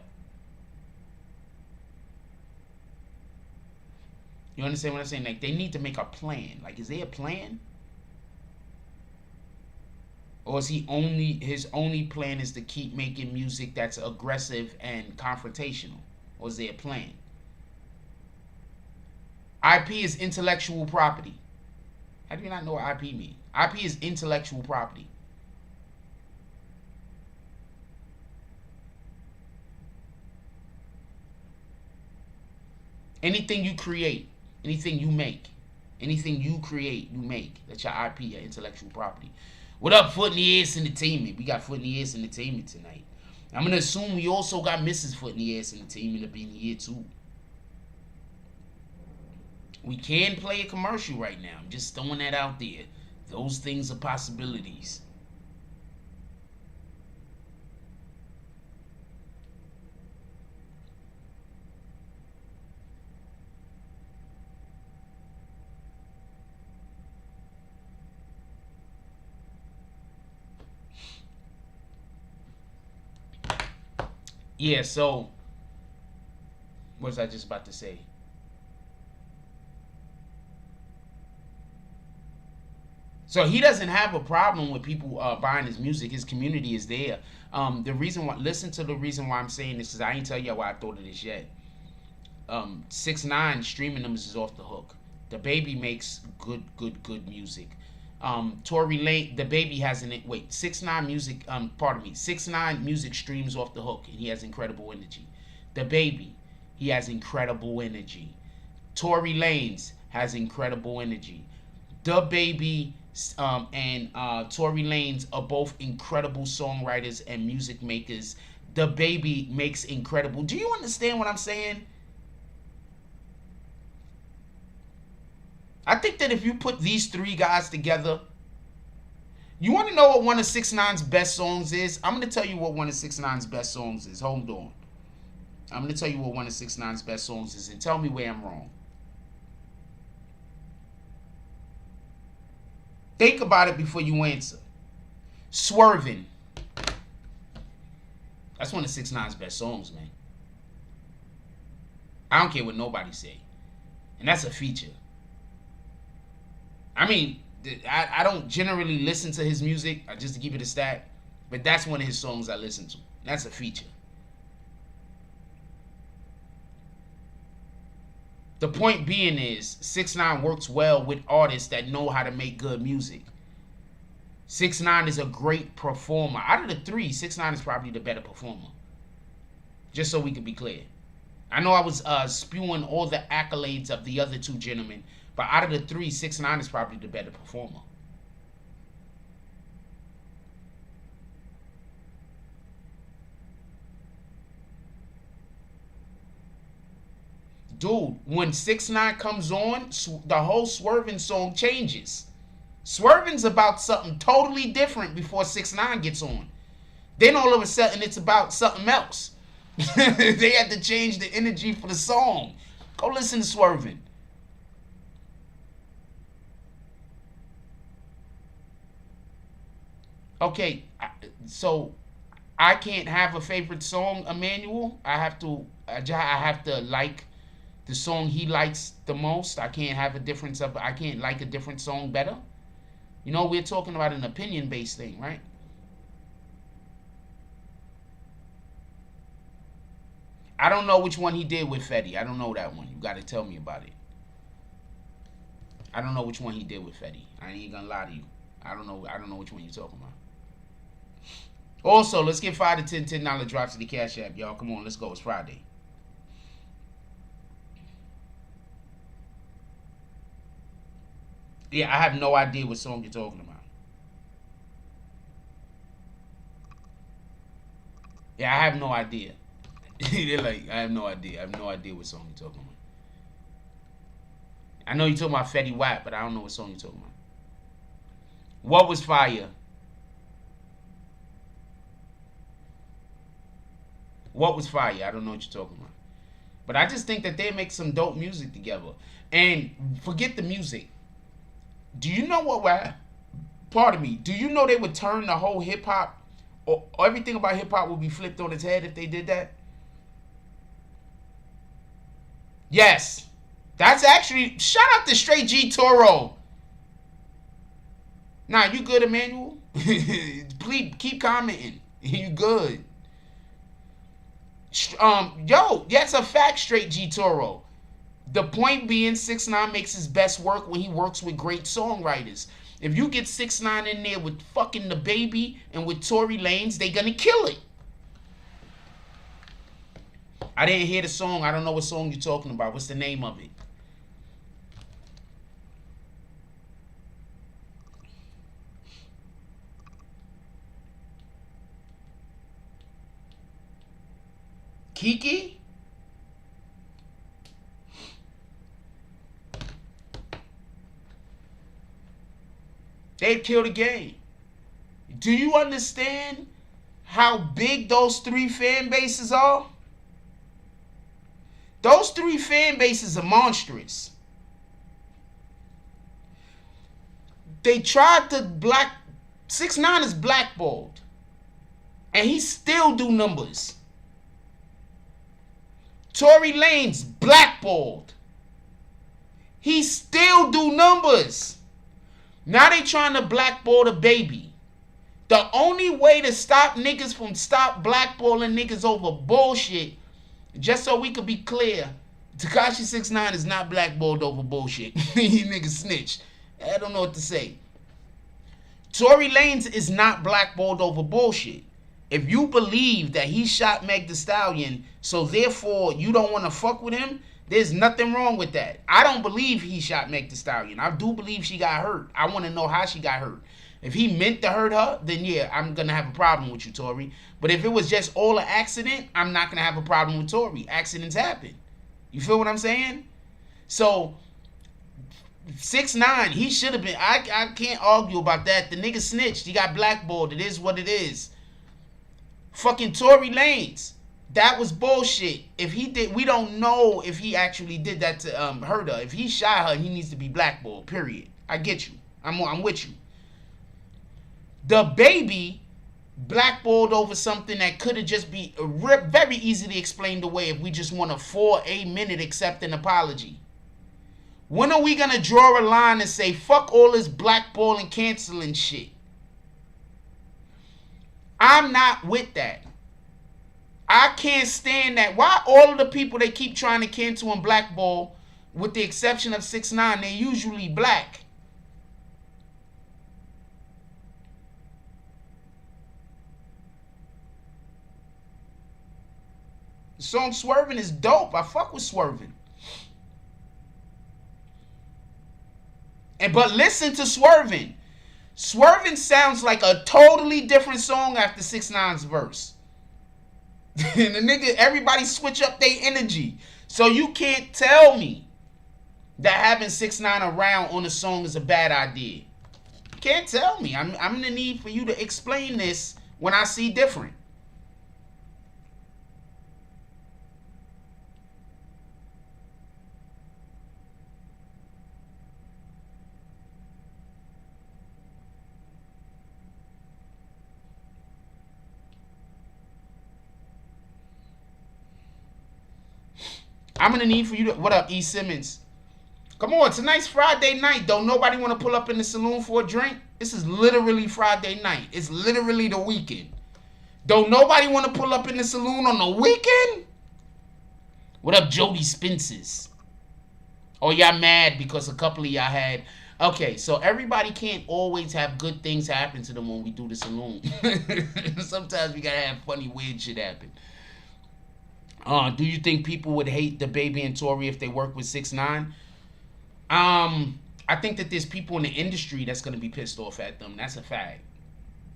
You understand what I'm saying? Like, they need to make a plan. Like, is there a plan? Or is his only plan is to keep making music that's aggressive and confrontational? Or is there a plan? IP is intellectual property. How do you not know what IP means? IP is intellectual property. Anything you create, anything you make, anything you create, you make. That's your IP, your intellectual property. What up, Foot in the Ass Entertainment? We got Foot in the Ass Entertainment tonight. I'm going to assume we also got Mrs. Foot in the Ass Entertainment to be in here too. We can play a commercial right now. I'm just throwing that out there. Those things are possibilities. Yeah, so what was I just about to say? So he doesn't have a problem with people buying his music. His community is there. The reason why, listen to the reason why I'm saying this is I ain't tell you why I thought of this yet. 6ix9ine streaming numbers is off the hook. The Baby makes good music. Tory Lane, the Baby has an 6ix9ine music. 6ix9ine music streams off the hook, and he has incredible energy. The Baby, he has incredible energy. Tory Lanez has incredible energy. The Baby and Tory Lanez are both incredible songwriters and music makers. The Baby makes incredible. Do you understand what I'm saying? I think that if you put these three guys together, you want to know what one of 6ix9ine's best songs is? I'm going to tell you what one of 6ix9ine's best songs is. Hold on. I'm going to tell you what one of 6ix9ine's best songs is and tell me where I'm wrong. Think about it before you answer. Swerving. That's one of 6ix9ine's best songs, man. I don't care what nobody say. And that's a feature. I mean, I don't generally listen to his music, just to keep it a stat, but that's one of his songs I listen to. That's a feature. The point being is, 6ix9ine works well with artists that know how to make good music. 6ix9ine is a great performer. Out of the three, 6ix9ine is probably the better performer. Just so we can be clear. I know I was spewing all the accolades of the other two gentlemen, but out of the three, 6ix9ine is probably the better performer. Dude, when 6ix9ine comes on, the whole Swerving song changes. Swerving's about something totally different before 6ix9ine gets on. Then all of a sudden, it's about something else. They had to change the energy for the song. Go listen to Swerving. Okay, so I can't have a favorite song, Emmanuel. I have to like the song he likes the most. I can't have a difference of. I can't like a different song better. You know, we're talking about an opinion-based thing, right? I don't know which one he did with Fetty. I don't know that one. You got to tell me about it. I don't know which one he did with Fetty. I ain't gonna lie to you. I don't know which one you're talking about. Also, let's get 5 to 10 $10 drops to the Cash App, y'all. Come on, let's go. It's Friday. Yeah, I have no idea what song you're talking about. Yeah, I have no idea. They're like, I have no idea. I have no idea what song you're talking about. I know you're talking about Fetty Wap, but I don't know what song you're talking about. What was fire? What was fire? I don't know what you're talking about. But I just think that they make some dope music together. And forget the music. Do you know what? Pardon me. Do you know they would turn the whole hip hop, or everything about hip hop would be flipped on its head if they did that? Yes. That's actually, shout out to Straight G Toro. Nah, you good, Emmanuel? Please keep commenting. You good. Yo, that's a fact, Straight G Toro. The point being, 6ix9ine makes his best work when he works with great songwriters. If you get 6ix9ine in there with fucking The Baby and with Tory Lanez, they gonna kill it. I didn't hear the song. I don't know what song you're talking about. What's the name of it? Kiki? They'd kill the game. Do you understand how big those 3 fan bases are? Those 3 fan bases are monstrous. They tried to 6ix9ine is blackballed. And he still do numbers. Tory Lanez blackballed. He still do numbers. Now they trying to blackball The Baby. The only way to stop niggas from stop blackballing niggas over bullshit, just so we could be clear, Tekashi 6ix9ine is not blackballed over bullshit. You niggas snitch. I don't know what to say. Tory Lanez is not blackballed over bullshit. If you believe that he shot Meg Thee Stallion, so therefore you don't want to fuck with him, there's nothing wrong with that. I don't believe he shot Meg Thee Stallion. I do believe she got hurt. I want to know how she got hurt. If he meant to hurt her, then yeah, I'm going to have a problem with you, Tory. But if it was just all an accident, I'm not going to have a problem with Tory. Accidents happen. You feel what I'm saying? So 6ix9ine, he should have been. I can't argue about that. The nigga snitched. He got blackballed. It is what it is. Fucking Tory Lanez, that was bullshit. If he did, we don't know if he actually did that to hurt her. If he shot her, he needs to be blackballed. Period. I get you. I'm with you. The Baby blackballed over something that could have just be very easily explained away if we just want a 4 minute accepting apology. When are we gonna draw a line and say fuck all this blackballing, canceling shit? I'm not with that. I can't stand that. Why all of the people they keep trying to cancel and blackball, with the exception of 6ix9ine, they're usually black. The song Swerving is dope. I fuck with Swerving. But listen to Swerving. Swerving sounds like a totally different song after 6ix9ine's verse. And the nigga, everybody switch up their energy. So you can't tell me that having 6ix9ine around on a song is a bad idea. You can't tell me. I'm in the need for you to explain this when I see different. I'm gonna need for you to. What up, E. Simmons? Come on, tonight's Friday night. Don't nobody want to pull up in the saloon for a drink? This is literally Friday night. It's literally the weekend. Don't nobody want to pull up in the saloon on the weekend? What up, Jody Spences? Oh, y'all mad because a couple of y'all had... Okay, so everybody can't always have good things happen to them when we do the saloon. Sometimes we gotta have funny, weird shit happen. Do you think people would hate the Baby and Tory if they work with 6ix9ine? I think that there's people in the industry that's gonna be pissed off at them. That's a fact.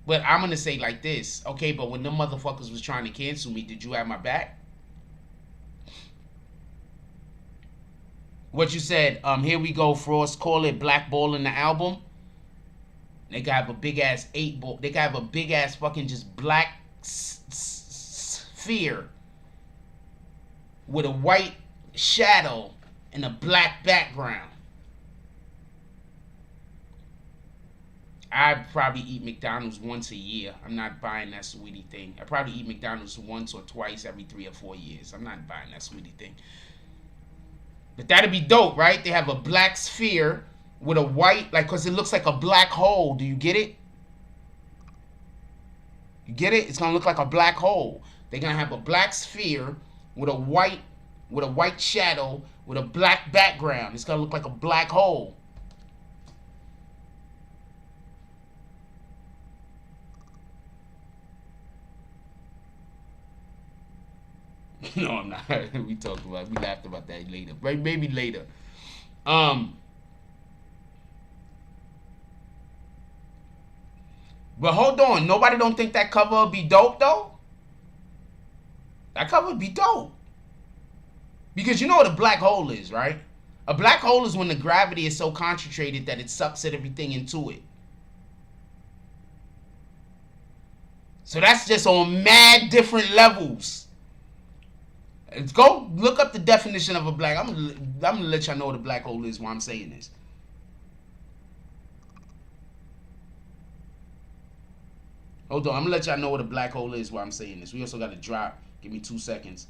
But I'm gonna say like this. Okay, but when them motherfuckers was trying to cancel me, did you have my back? What you said, here we go, Frost, call it blackballing the album. They gotta have a big ass 8-ball. They gotta have a big ass fucking just black sphere with a white shadow and a black background. I probably eat McDonald's once a year. I'm not buying that sweetie thing. I probably eat McDonald's once or twice every 3 or 4 years. I'm not buying that sweetie thing. But that'd be dope, right? They have a black sphere with a white, like, because it looks like a black hole. Do you get it? You get it? It's going to look like a black hole. They're going to have a black sphere with a white shadow with a black background. It's going to look like a black hole. No, I'm not. We laughed about that later. Right? Maybe later. But hold on. Nobody don't think that cover would be dope, though? That cover would be dope. Because you know what a black hole is, right? A black hole is when the gravity is so concentrated that it sucks at everything into it. So that's just on mad different levels. Go look up the definition of a black. I'm gonna let y'all know what a black hole is while I'm saying this. Hold on, I'm gonna let y'all know what a black hole is while I'm saying this. We also got to drop. Give me 2 seconds.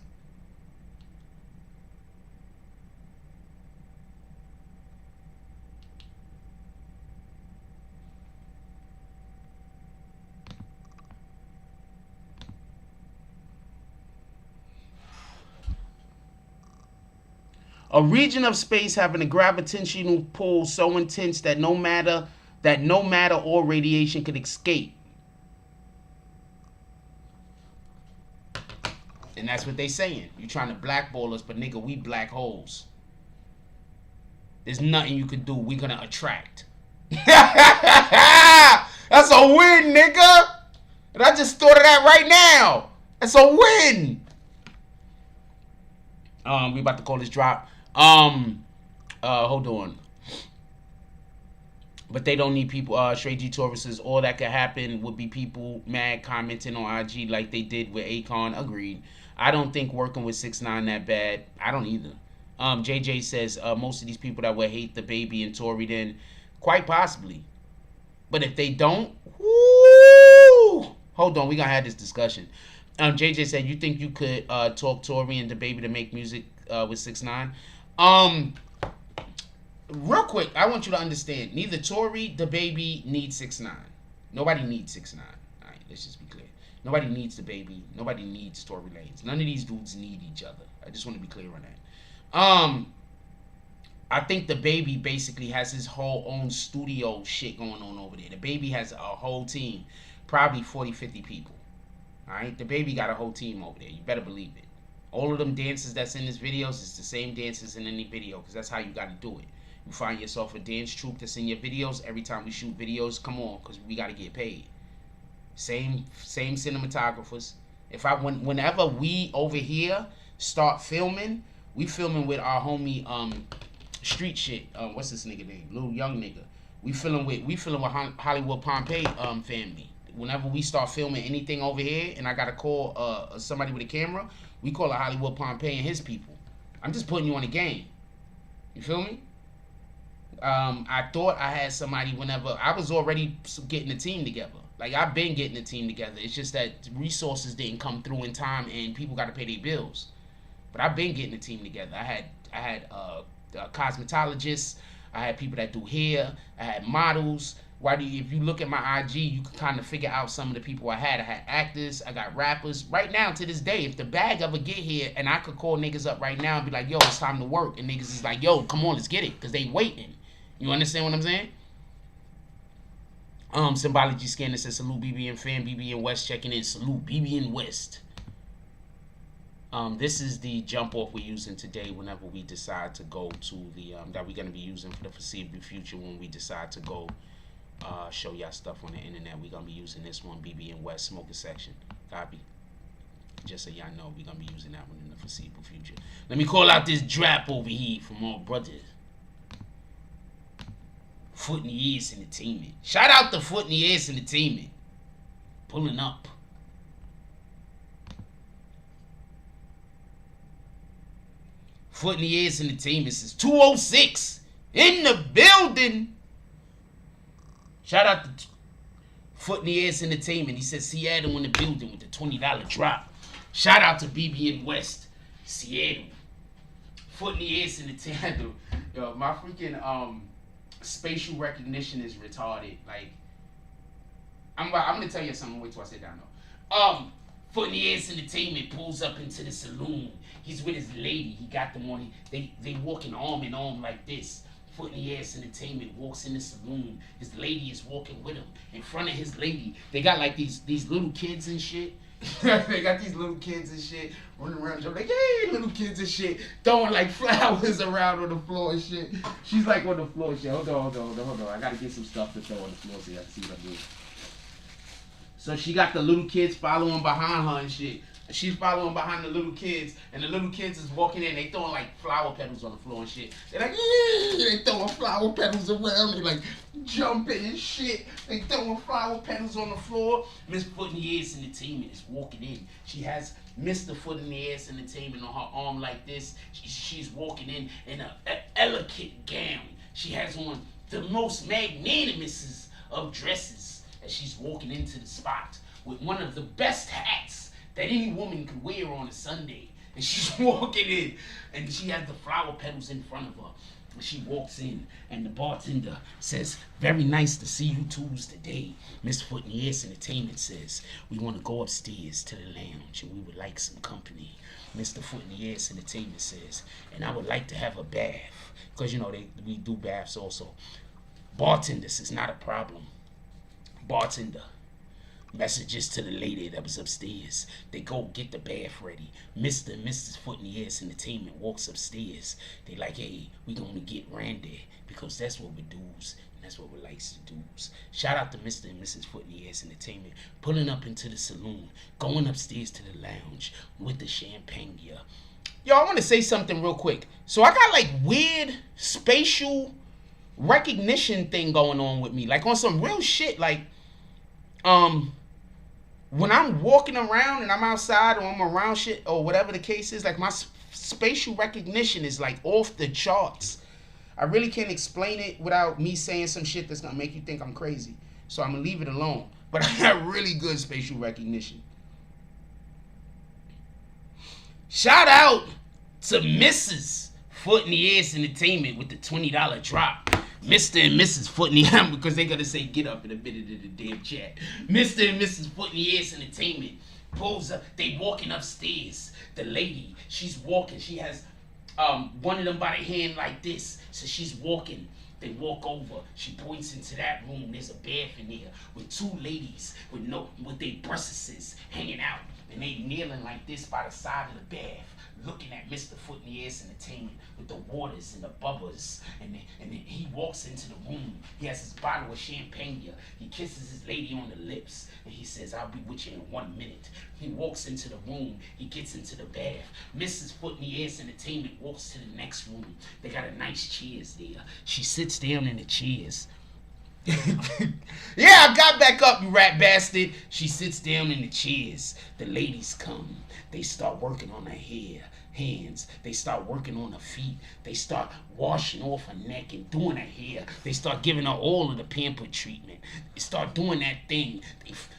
A region of space having a gravitational pull so intense that no matter or radiation could escape. And that's what they saying. You trying to blackball us, but nigga, we black holes. There's nothing you can do. We gonna attract. That's a win, nigga. And I just thought of that right now. That's a win. We about to call this drop. Hold on. But they don't need people. Straight G Torres says all that could happen would be people mad commenting on IG like they did with Akon. Agreed. I don't think working with 6ix9ine that bad. I don't either. JJ says most of these people that would hate the Baby and Tory, then quite possibly. But if they don't, woo! Hold on, we gonna have this discussion. JJ said, you think you could talk Tory and the Baby to make music with 6ix9ine? Real quick, I want you to understand. Neither Tory, the Baby needs 6ix9ine. Nobody needs 6ix9ine. All right, let's just be clear. Nobody needs the Baby. Nobody needs Tory Lanez. None of these dudes need each other. I just want to be clear on that. I think the Baby basically has his whole own studio shit going on over there. The Baby has a whole team, probably 40, 50 people. All right, the Baby got a whole team over there. You better believe it. All of them dances that's in his videos is the same dances in any video, because that's how you got to do it. You find yourself a dance troupe that's in your videos. Every time we shoot videos, come on, because we got to get paid. Same cinematographers. Whenever we over here start filming, we filming with our homie street shit. What's this nigga name? Little young nigga. We filming with Hollywood Pompeii family. Whenever we start filming anything over here, and I gotta call somebody with a camera, we call it Hollywood Pompeii and his people. I'm just putting you on the game. You feel me? I thought I had somebody whenever I was already getting the team together. Like, I've been getting the team together. It's just that resources didn't come through in time, and people got to pay their bills. But I've been getting a team together. I had cosmetologists. I had people that do hair. I had models. If you look at my IG, you can kind of figure out some of the people I had. I had actors. I got rappers. Right now, to this day, if the bag ever get here, and I could call niggas up right now and be like, yo, it's time to work. And niggas is like, yo, come on, let's get it. Because they waiting. You understand what I'm saying? Symbology scanner says, salute BBN fan. BBN West checking in. Salute BBN West. This is the jump off we're using today whenever we decide to go to the, that we're going to be using for the foreseeable future when we decide to go show y'all stuff on the internet. We're going to be using this one, BBN West smoking section. Copy. Just so y'all know, we're going to be using that one in the foreseeable future. Let me call out this drop over here from our brothers. Foot in the Ears Entertainment. Shout out to Foot in the Ears Entertainment. Pulling up. Foot in the Ears Entertainment says 206 in the building. Shout out to Foot in the Ears Entertainment. He says Seattle in the building with the $20 drop. Shout out to BBN West, Seattle. Foot in the Ears Entertainment. Yo, my freaking spatial recognition is retarded. Like, I'm gonna tell you something. Wait till I sit down though. Foot in the Ears Entertainment pulls up into the saloon. He's with his lady. He got them on. They walking arm in arm like this. Foot in the Ears Entertainment walks in the saloon. His lady is walking with him. In front of his lady, they got like these little kids and shit. They got these little kids and shit running around, like, hey, little kids and shit, throwing like flowers around on the floor and shit. She's like on the floor and shit. Hold on. I gotta get some stuff to throw on the floor so you can see what I'm doing. So she got the little kids following behind her and shit. She's following behind the little kids, and the little kids is walking in. They throwing like flower petals on the floor and shit. They're like, they throwing flower petals around. They like jumping and shit. They throwing flower petals on the floor. Miss Foot in the Ears Entertainment is walking in. She has Mr. Foot in the Ears Entertainment on her arm like this. She's walking in an elegant gown. She has on the most magnanimous of dresses as she's walking into the spot with one of the best hats that any woman could wear on a Sunday. And she's walking in, and she has the flower petals in front of her. And she walks in, and the bartender says, very nice to see you twos today. Miss Foot in the Ears Entertainment says, we want to go upstairs to the lounge, and we would like some company. Mr. Foot in the Ears Entertainment says, and I would like to have a bath. Because, you know, we do baths also. Bartender says, not a problem. Bartender, messages to the lady that was upstairs. They go get the bath ready. Mr. and Mrs. Foot in the Ears Entertainment walks upstairs. They like, hey, we gonna get randy because that's what we do's and that's what we likes to do's. Shout out to Mr. and Mrs. Foot in the Ears Entertainment pulling up into the saloon, going upstairs to the lounge with the champagne gear. Yo, I want to say something real quick. So I got like weird spatial recognition thing going on with me, like on some real shit, like when I'm walking around and I'm outside or I'm around shit or whatever the case is, like my spatial recognition is like off the charts. I really can't explain it without me saying some shit that's gonna make you think I'm crazy. So I'm gonna leave it alone. But I got really good spatial recognition. Shout out to Mrs. Foot in the Ears Entertainment with the $20 drop. Mr. and Mrs. Foot in the Ears, because they're gonna say get up in a minute in the damn chat. Mr. and Mrs. Foot in the Ears Entertainment pulls up. They walking upstairs. The lady, she's walking. She has one of them by the hand like this. So she's walking. They walk over. She points into that room. There's a bath in there with two ladies with their breasts hanging out, and they kneeling like this by the side of the bath, looking at Mr. Foot in the Ears Entertainment with the waters and the bubbles. And then he walks into the room. He has his bottle of champagne. He kisses his lady on the lips. And he says, I'll be with you in 1 minute. He walks into the room. He gets into the bath. Mrs. Foot in the Ears Entertainment walks to the next room. They got a nice chairs there. She sits down in the chairs. Yeah, I got back up, you rat bastard. She sits down in the chairs. The ladies come. They start working on her hair. hands. They start working on her feet. They start washing off her neck and doing her hair. They start giving her all of the pamper treatment. They start doing that thing.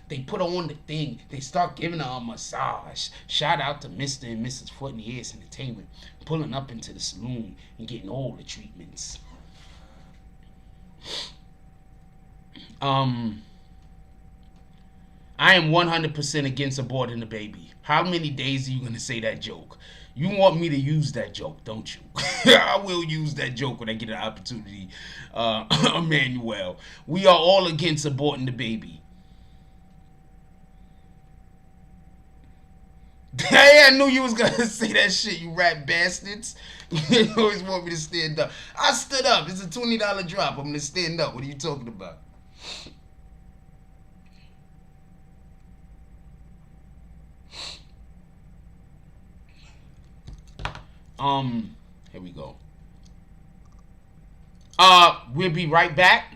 They put her on the thing. They start giving her a massage. Shout out to Mr. and Mrs. Foot in the Ass Entertainment, pulling up into the saloon and getting all the treatments. I am 100% against aborting the baby. How many days are you gonna say that joke? You want me to use that joke, don't you? I will use that joke when I get an opportunity. Emmanuel, we are all against aborting the baby. Hey, I knew you was gonna say that shit, you rat bastards. You always want me to stand up. I stood up. It's a $20 drop. I'm gonna stand up. What are you talking about? Here we go. We'll be right back.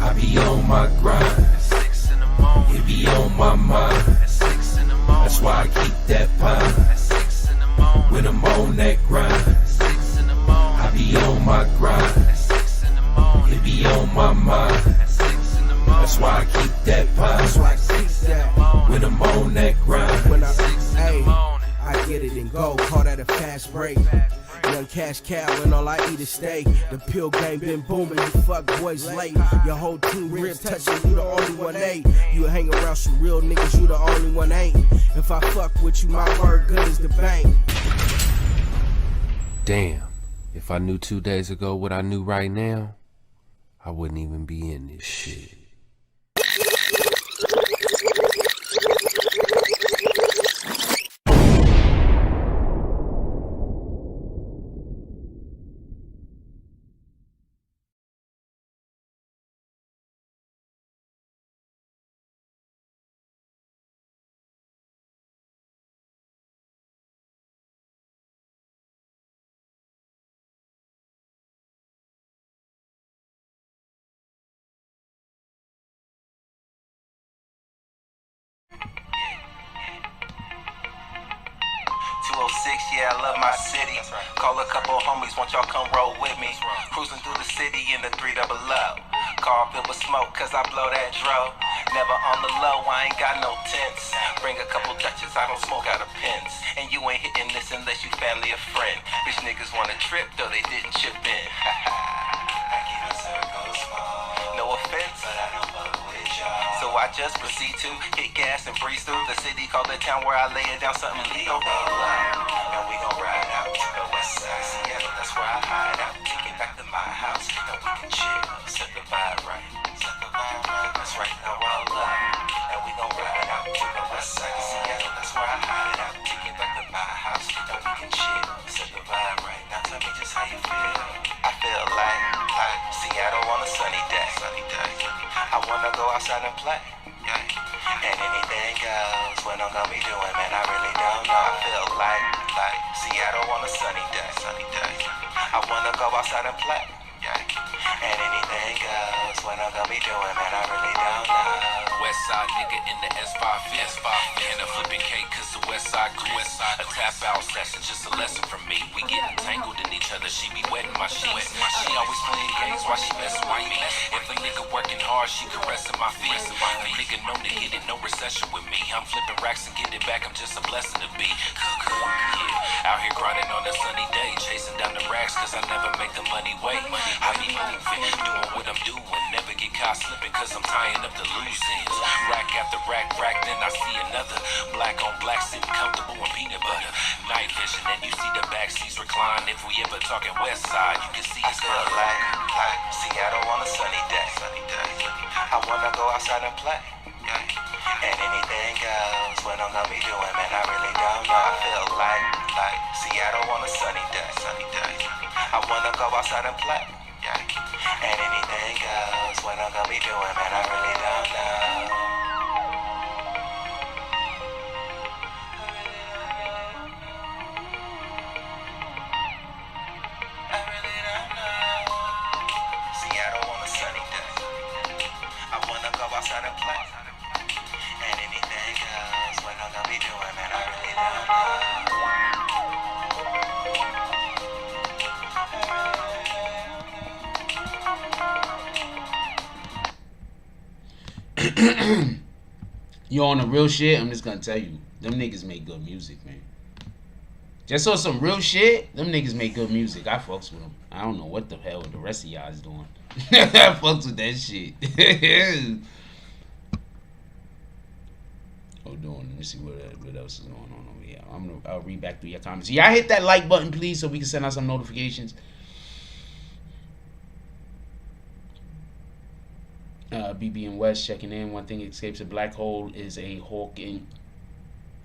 I be on my grind. 6 in the morning. It be on my mind. At 6 in the morning. That's why I keep that pine. At 6 in the morning. When I'm on that grind, At 6 in the morning. I be on my grind. At 6 in the morning. It be on my mind. At 6 in the morning. That's why I keep that That's pine. why I keep that. When I'm on that grind, When I, 6 in the hey, morning. I get it and go, call that a fast break. Young cash cow and all I eat is steak. The pill game been booming, you fuck boys late. Your whole team ribs touching, you the only one ain't. You hang around some real niggas, you the only one ain't. If I fuck with you, my word good as the bank. Damn, if I knew 2 days ago what I knew right now, I wouldn't even be in this shit. Yeah, I love my city. Call a couple homies, want y'all come roll with me. Cruising through the city in the 300. Car filled with smoke, cause I blow that dro. Never on the low, I ain't got no tents. Bring a couple Dutches, I don't smoke out of pins. And you ain't hitting this unless you family or friend. Bitch niggas wanna trip, though they didn't chip in. I keep a circle small. No offense, but I don't fuck with y'all. So I just proceed to hit gas and breeze through the city, call the town where I lay it down something legal. And we gon' ride out to the west side Seattle, that's where I hide out. Take it back to my house, and we can chill. Set the vibe right, set the vibe right. That's right, now roll up. And we gon' ride out to the west side Seattle, that's where I hide out. Take it back to my house, and we can chill. Set the vibe right, now tell me just how you feel. I feel like Seattle on a sunny day. I wanna go outside and play. And anything goes. What I'm gonna be doing, man, I really don't know. I feel like Seattle on a sunny day. I wanna go outside and play. And anything goes. What I'm gonna be doing, man, I really don't know. West side nigga in the S5 and a flipping cake cause the west side crew. A tap out session, just a lesson from me. We get entangled in each other, she be wetting my sheets. She always playing games while she messing with me. If a nigga working hard, she caressing my feet. A nigga know to hit it, no recession with me. I'm flipping racks and get it back, I'm just a blessing to be. Yeah, out here grinding on a sunny day, chasing down the racks cause I never make the money wait. I be moving, doing what I'm doing, never get caught slipping cause I'm tying up the loose ends. Rack after rack, then I see another. Black on black, sitting comfortable in peanut butter. Night vision, and you see the back seats recline. If we ever talking west side, you can see I it's feel like Seattle on a sunny day. I wanna go outside and play. And anything goes. What I'm gonna be doing, man, I really don't know. I feel like Seattle on a sunny day. I wanna go outside and play. Yeah. And anything goes. What I'm gonna be doing, man, I really don't know. I really don't know. Seattle on a sunny day. I wanna go outside and play. And anything goes. What I'm gonna be doing, man, I really don't know. You on the real shit? I'm just gonna tell you, them niggas make good music, man. Just on some real shit, them niggas make good music. I fucks with them. I don't know what the hell the rest of y'all is doing. I fucks with that shit. Hold on, let me see what else is going on over here. I'll read back through your comments. Y'all hit that like button, please, so we can send out some notifications. BB and West checking in. One thing escapes a black hole is a Hawking.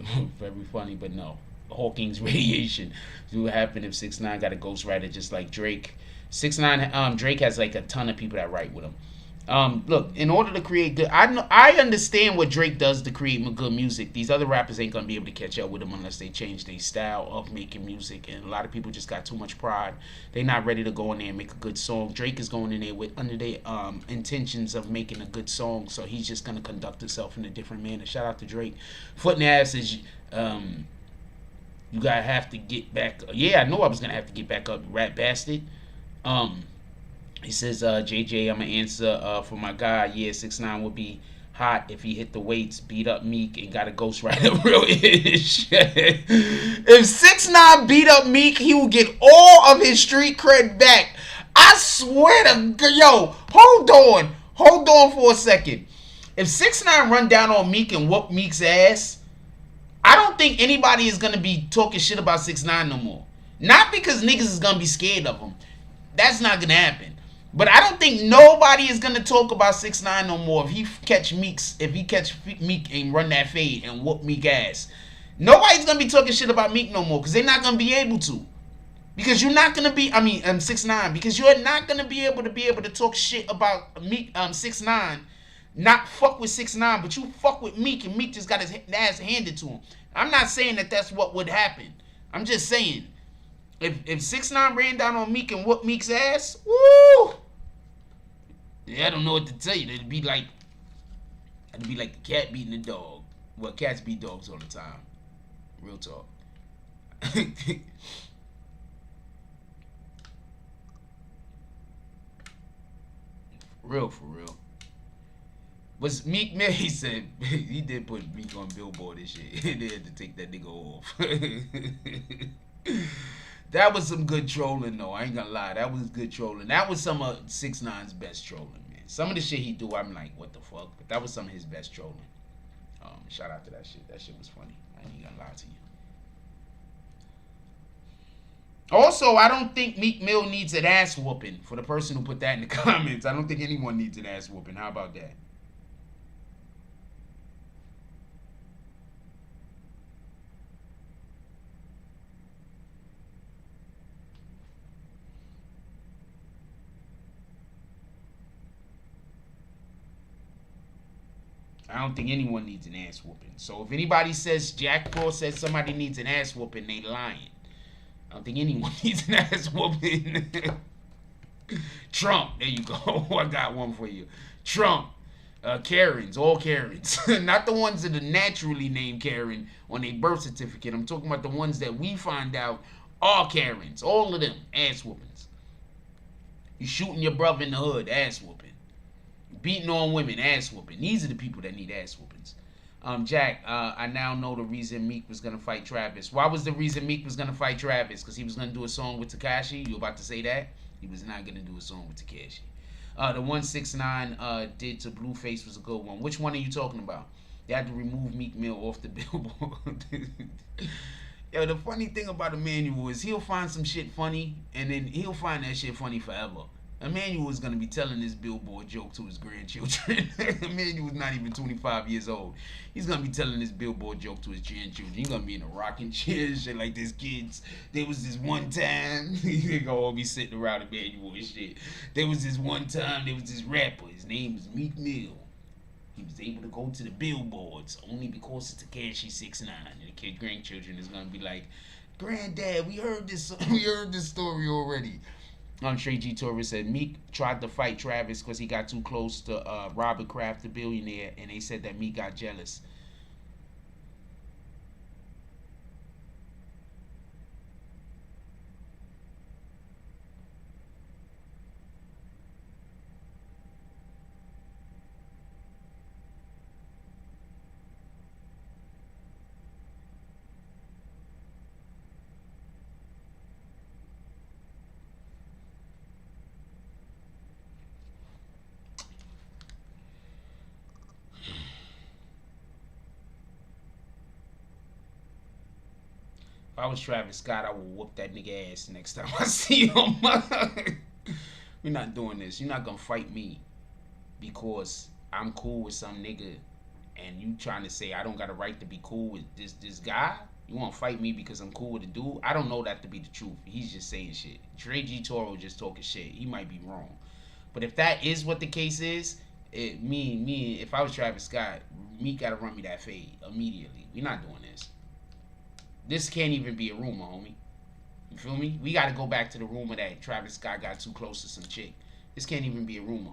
Very funny, but no. Hawking's radiation. What would happen if 6ix9ine got a ghostwriter just like Drake? 6ix9ine, Drake has like a ton of people that write with him. Look, in order to create good, I understand what Drake does to create good music. These other rappers ain't gonna be able to catch up with him unless they change their style of making music. And a lot of people just got too much pride. They're not ready to go in there and make a good song. Drake is going in there with under their intentions of making a good song, so he's just gonna conduct himself in a different manner. Shout out to Drake. Foot and ass is you gotta have to get back. Yeah, I know I was gonna have to get back up, rat bastard. He says, JJ, I'm going to answer for my guy. Yeah, 6ix9ine would be hot if he hit the weights, beat up Meek, and got a ghostwriter real ish. If 6ix9ine beat up Meek, he will get all of his street cred back. I swear to yo, hold on for a second. If 6ix9ine run down on Meek and whoop Meek's ass, I don't think anybody is going to be talking shit about 6ix9ine no more. Not because niggas is going to be scared of him. That's not going to happen. But I don't think nobody is gonna talk about 6ix9ine no more if he catch Meek and run that fade and whoop Meek ass. Nobody's gonna be talking shit about Meek no more because they're not gonna be able to. Because you're not gonna be 6ix9ine, because you're not gonna be able to talk shit about Meek 6ix9ine, not fuck with 6ix9ine, but you fuck with Meek and Meek just got his ass handed to him. I'm not saying that that's what would happen. I'm just saying if 6ix9ine ran down on Meek and whooped Meek's ass, woo! Yeah, I don't know what to tell you. It'd be like the cat beating the dog. Well, cats beat dogs all the time. Real talk. For real. Was Meek Mill, he said, he did put Meek on Billboard and shit. They had to take that nigga off. That was some good trolling, though. I ain't gonna lie. That was good trolling. That was some of 6ix9ine's best trolling, man. Some of the shit he do, I'm like, what the fuck? But that was some of his best trolling. Shout out to that shit. That shit was funny. I ain't gonna lie to you. Also, I don't think Meek Mill needs an ass whooping. For the person who put that in the comments, I don't think anyone needs an ass whooping. How about that? I don't think anyone needs an ass whooping. So if anybody says Jack Paul says somebody needs an ass whooping, they lying. I don't think anyone needs an ass whooping. Trump, there you go. I got one for you. Trump, Karens, all Karens. Not the ones that are naturally named Karen on a birth certificate. I'm talking about the ones that we find out are Karens. All of them, ass whoopings. You shooting your brother in the hood, ass whooping. Beating on women, ass whooping. These are the people that need ass whoopings. Jack, I now know the reason Meek was going to fight Travis. Why was the reason Meek was going to fight Travis? Because he was going to do a song with Tekashi? You about to say that? He was not going to do a song with Tekashi. The one 6ix9ine did to Blueface was a good one. Which one are you talking about? They had to remove Meek Mill off the billboard. Yo, the funny thing about Emmanuel is he'll find some shit funny, and then he'll find that shit funny forever. Emmanuel was gonna be telling this billboard joke to his grandchildren. Emmanuel was not even 25 years old. He's gonna be telling this billboard joke to his grandchildren. He's gonna be in a rocking chair and shit like this. Kids, there was this one time. They gonna all be sitting around Emmanuel and shit. There was this one time. There was this rapper. His name was Meek Mill. He was able to go to the billboards only because it's Tekashi 6ix9ine. And the kid grandchildren is gonna be like, Granddad, we heard this story already. Trey G. Torres said Meek tried to fight Travis because he got too close to Robert Kraft, the billionaire, and they said that Meek got jealous. If I was Travis Scott, I would whoop that nigga ass next time I see him. We're not doing this. You're not gonna fight me because I'm cool with some nigga and you trying to say I don't got a right to be cool with this guy? You wanna fight me because I'm cool with a dude? I don't know that to be the truth. He's just saying shit. Trey G. Toro just talking shit. He might be wrong. But if that is what the case is, if I was Travis Scott, me gotta run me that fade immediately. We're not doing this. This can't even be a rumor, homie. You feel me? We got to go back to the rumor that Travis Scott got too close to some chick. This can't even be a rumor.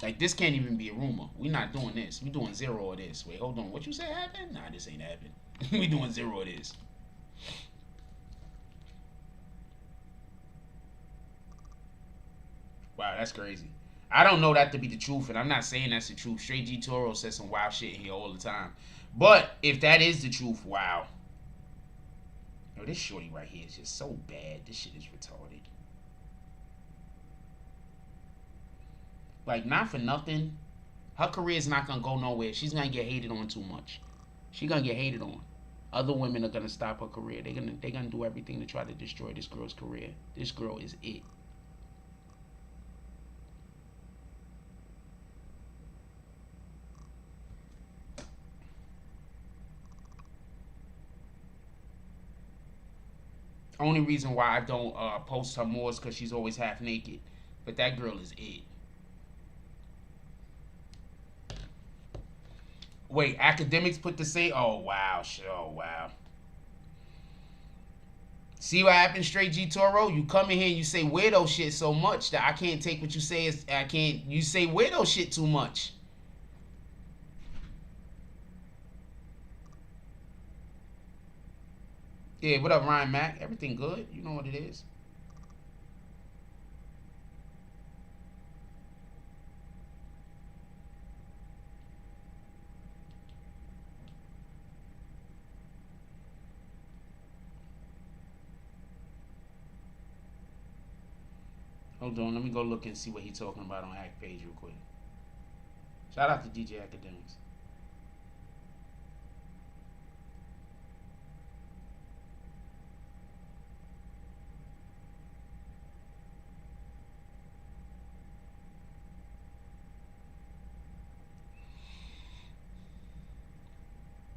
Like, this can't even be a rumor. We not doing this. We doing zero of this. Wait, hold on. What you say happened? Nah, this ain't happened. We doing zero of this. Wow, that's crazy. I don't know that to be the truth, and I'm not saying that's the truth. Straight G Toro says some wild shit here all the time. But if that is the truth, wow. Yo, this shorty right here is just so bad. This shit is retarded. Like, not for nothing. Her career is not going to go nowhere. She's going to get hated on too much. She's going to get hated on. Other women are going to stop her career. They're gonna do everything to try to destroy this girl's career. This girl is it. Only reason why I don't post her more is because she's always half naked. But that girl is it. Wait, academics put the same. Oh wow, oh wow. See what happened, Straight G Toro? You come in here and you say weirdo shit so much that I can't take what you say as I can't. You say weirdo shit too much. Yeah, what up, Ryan Mack? Everything good? You know what it is. Hold on, let me go look and see what he's talking about on Hack Page real quick. Shout out to DJ Academics.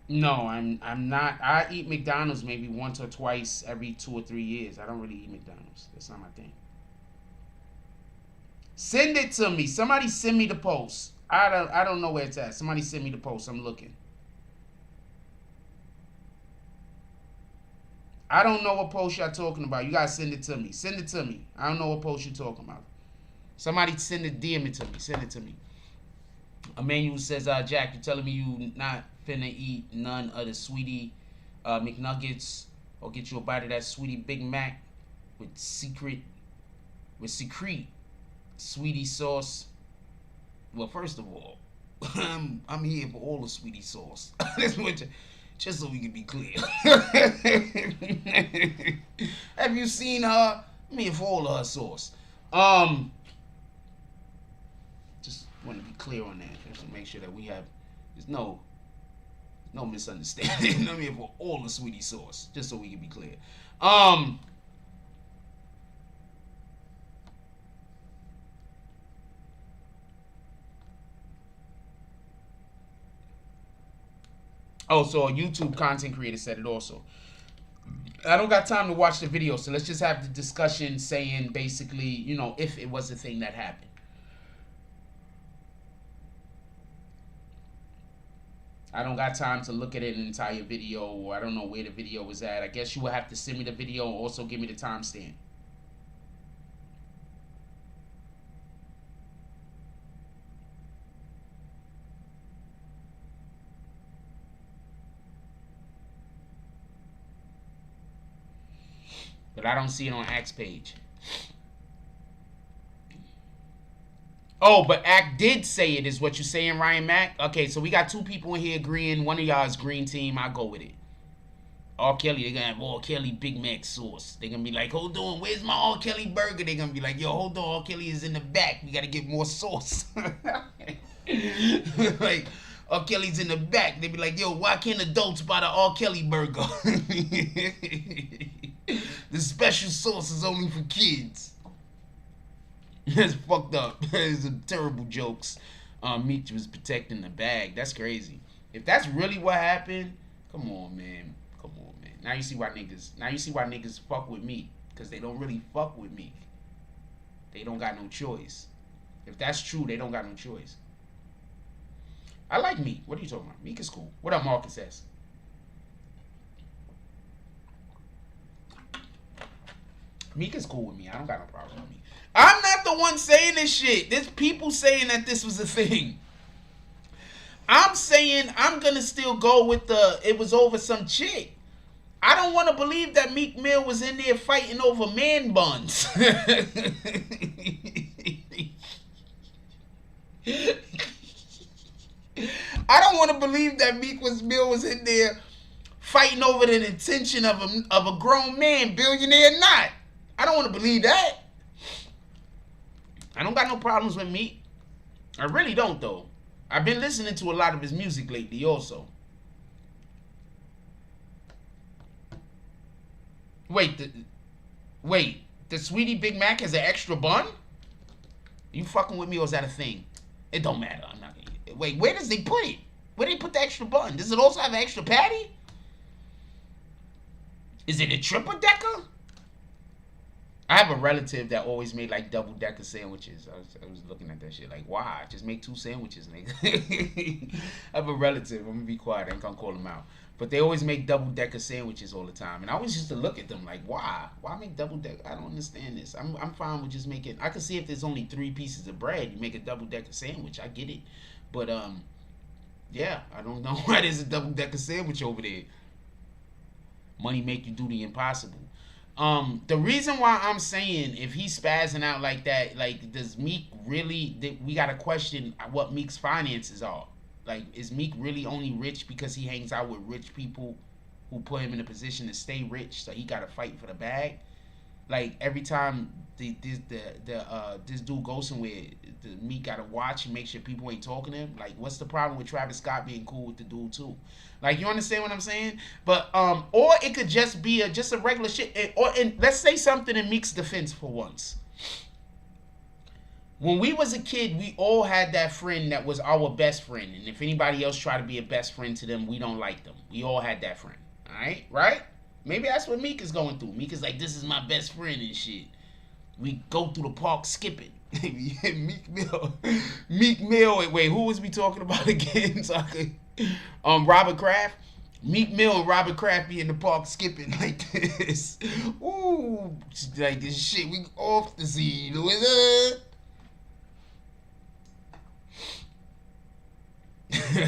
No, I'm not. I eat McDonald's maybe once or twice every 2 or 3 years. I don't really eat McDonald's. That's not my thing. Send it to me. Somebody send me the post. I don't know where it's at. Somebody send me the post. I'm looking. I don't know what post y'all talking about. You guys send it to me. Send it to me. I don't know what post you're talking about. Somebody send it, DM it to me. Send it to me. Emmanuel says, Jack, you telling me you not finna eat none of the Sweetie McNuggets or get you a bite of that Sweetie Big Mac with secret Sweetie sauce? Well, first of all, I'm here for all the Sweetie sauce. That's what just so we can be clear. Have you seen her? I'm here for all of her sauce. Just want to be clear on that, just to make sure that there's no misunderstanding. I'm here for all the Sweetie sauce, just so we can be clear. Oh, so a YouTube content creator said it also. I don't got time to watch the video, so let's just have the discussion saying basically, you know, if it was a thing that happened. I don't got time to look at an entire video, or I don't know where the video was at. I guess you would have to send me the video and also give me the timestamp. But I don't see it on Act's page. Oh, but Act did say it, is what you're saying, Ryan Mack? Okay, so we got two people in here agreeing. One of y'all is green team. I go with it. R. Kelly, they're going to have R. Kelly Big Mac sauce. They're going to be like, hold on, where's my R. Kelly burger? They're going to be like, yo, hold on, R. Kelly is in the back. We got to get more sauce. Like, R. Kelly's in the back. They be like, yo, why can't adults buy the R. Kelly burger? The special sauce is only for kids. That's fucked up. Those are terrible jokes. Meech was protecting the bag. That's crazy. If that's really what happened, come on, man. Come on, man. Now you see why niggas fuck with me. Because they don't really fuck with me. They don't got no choice. If that's true, they don't got no choice. I like Meek. What are you talking about? Meek is cool. What up, Marcus S? Meek is cool with me. I don't got no problem with Meek. I'm not the one saying this shit. There's people saying that this was a thing. I'm saying I'm gonna still go with the it was over some chick. I don't want to believe that Meek Mill was in there fighting over man buns. I don't want to believe that Mill was in there fighting over the intention of a grown man, billionaire or not. I don't want to believe that. I don't got no problems with Meek. I really don't, though. I've been listening to a lot of his music lately also. Wait, the Sweetie Big Mac has an extra bun? You fucking with me, or is that a thing? It don't matter. I'm not gonna eat it. Wait, where does they put it? Where do they put the extra bun? Does it also have an extra patty? Is it a triple decker? I have a relative that always made like double decker sandwiches. I was looking at that shit like, why? Just make 2 sandwiches, nigga. I have a relative. I'm gonna be quiet. I ain't gonna call them out. But they always make double decker sandwiches all the time, and I always used to look at them like, why? Why make double decker? I don't understand this. I'm fine with just making. I can see if there's only 3 pieces of bread, you make a double decker sandwich. I get it, but yeah, I don't know why there's a double decker sandwich over there. Money make you do the impossible. The reason why I'm saying if he's spazzing out like that, like, does Meek really? We gotta question what Meek's finances are. Like, is Meek really only rich because he hangs out with rich people who put him in a position to stay rich, so he gotta fight for the bag? Like, every time this dude goes somewhere, Meek gotta watch and make sure people ain't talking to him. Like, what's the problem with Travis Scott being cool with the dude too? Like, you understand what I'm saying? But or it could just be just a regular shit. And let's say something in Meek's defense for once. When we was a kid, we all had that friend that was our best friend. And if anybody else tried to be a best friend to them, we don't like them. We all had that friend. Alright? Right? Maybe that's what Meek is going through. Meek is like, this is my best friend and shit. We go through the park skipping. Meek Mill. Wait, who was we talking about again? So Robert Kraft. Meek Mill and Robert Kraft be in the park skipping like this. Ooh, like this shit. We off the scene.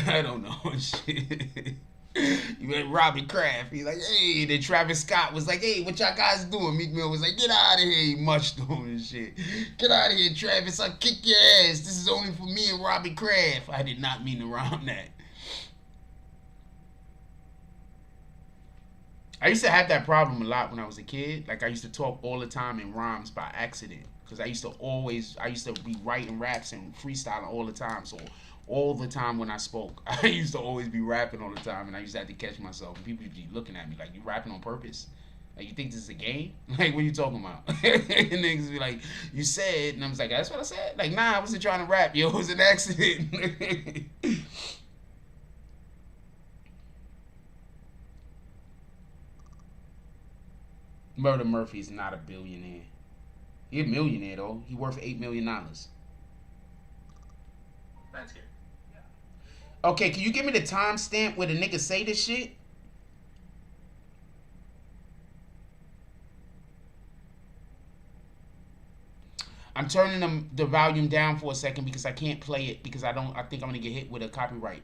I don't know. Shit. You had Robert Kraft. He's like, hey. Then Travis Scott was like, hey, what y'all guys doing? Meek Mill was like, get out of here, you mushroom and shit. Get out of here, Travis. I'll kick your ass. This is only for me and Robert Kraft. I did not mean to rhyme that. I used to have that problem a lot when I was a kid. Like, I used to talk all the time in rhymes by accident. Because I used to be writing raps and freestyling all the time. So all the time when I spoke, I used to always be rapping all the time, and I used to have to catch myself. And people would be looking at me like, you rapping on purpose? Like, you think this is a game? Like, what are you talking about? And niggas be like, you said, and I was like, that's what I said? Like, nah, I wasn't trying to rap, yo, it was an accident. Murder Murphy's not a billionaire. He a millionaire though. He worth $8 million. That's good. Okay, can you give me the timestamp where the nigga say this shit? I'm turning the volume down for a second because I can't play it because I think I'm gonna get hit with a copyright.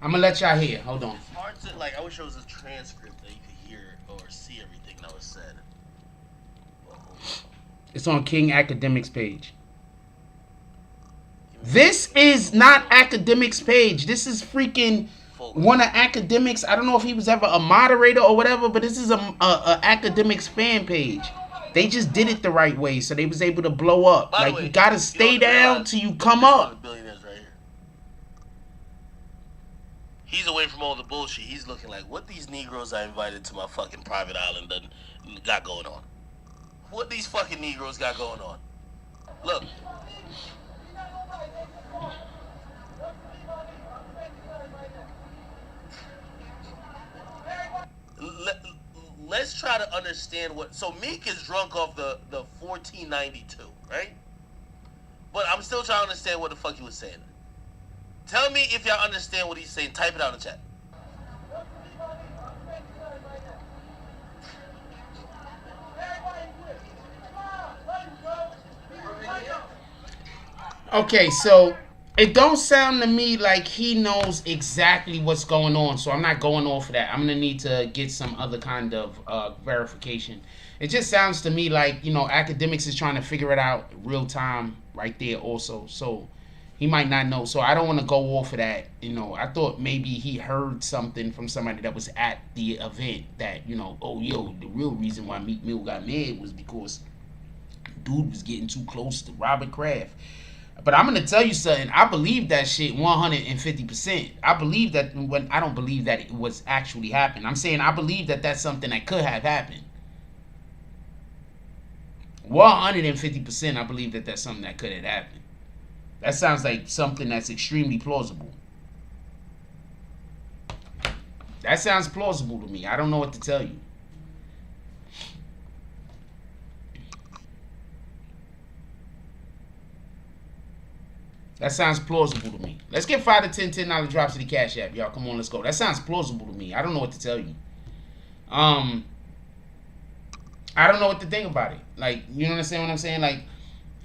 I'm gonna let y'all hear. Hold on. It's hard to, like, I wish there was a transcript that you could hear or see everything that was said. It's on King Academics page. This is not Academics page. This is freaking one of Academics. I don't know if he was ever a moderator or whatever, but this is a Academics fan page. They just did it the right way, so they was able to blow up. By the Like, way, you gotta stay down till you come up. Billionaires right here. He's away from all the bullshit. He's looking like, what these Negroes I invited to my fucking private island got going on? What these fucking Negroes got going on? Look. Let's try to understand what. So Meek is drunk off the 1492, right? But I'm still trying to understand what the fuck he was saying. Tell me if y'all understand what he's saying. Type it out in the chat. Okay, so it don't sound to me like he knows exactly what's going on, so I'm not going off of that. I'm gonna need to get some other kind of verification. It just sounds to me like, you know, Academics is trying to figure it out real time right there also, so he might not know. So I don't want to go off of that. You know, I thought maybe he heard something from somebody that was at the event that, you know, oh, yo, the real reason why Meek Mill got mad was because dude was getting too close to Robert Kraft. But I'm going to tell you something. I believe that shit 150%. I believe that when I don't believe that it was actually happened. I'm saying I believe that that's something that could have happened. 150% I believe that that's something that could have happened. That sounds like something that's extremely plausible. That sounds plausible to me. I don't know what to tell you. That sounds plausible to me. Let's get 5 to 10 $10 drops to the Cash App, y'all. Come on, let's go. That sounds plausible to me. I don't know what to tell you. I don't know what to think about it. Like, you understand what I'm saying? Like,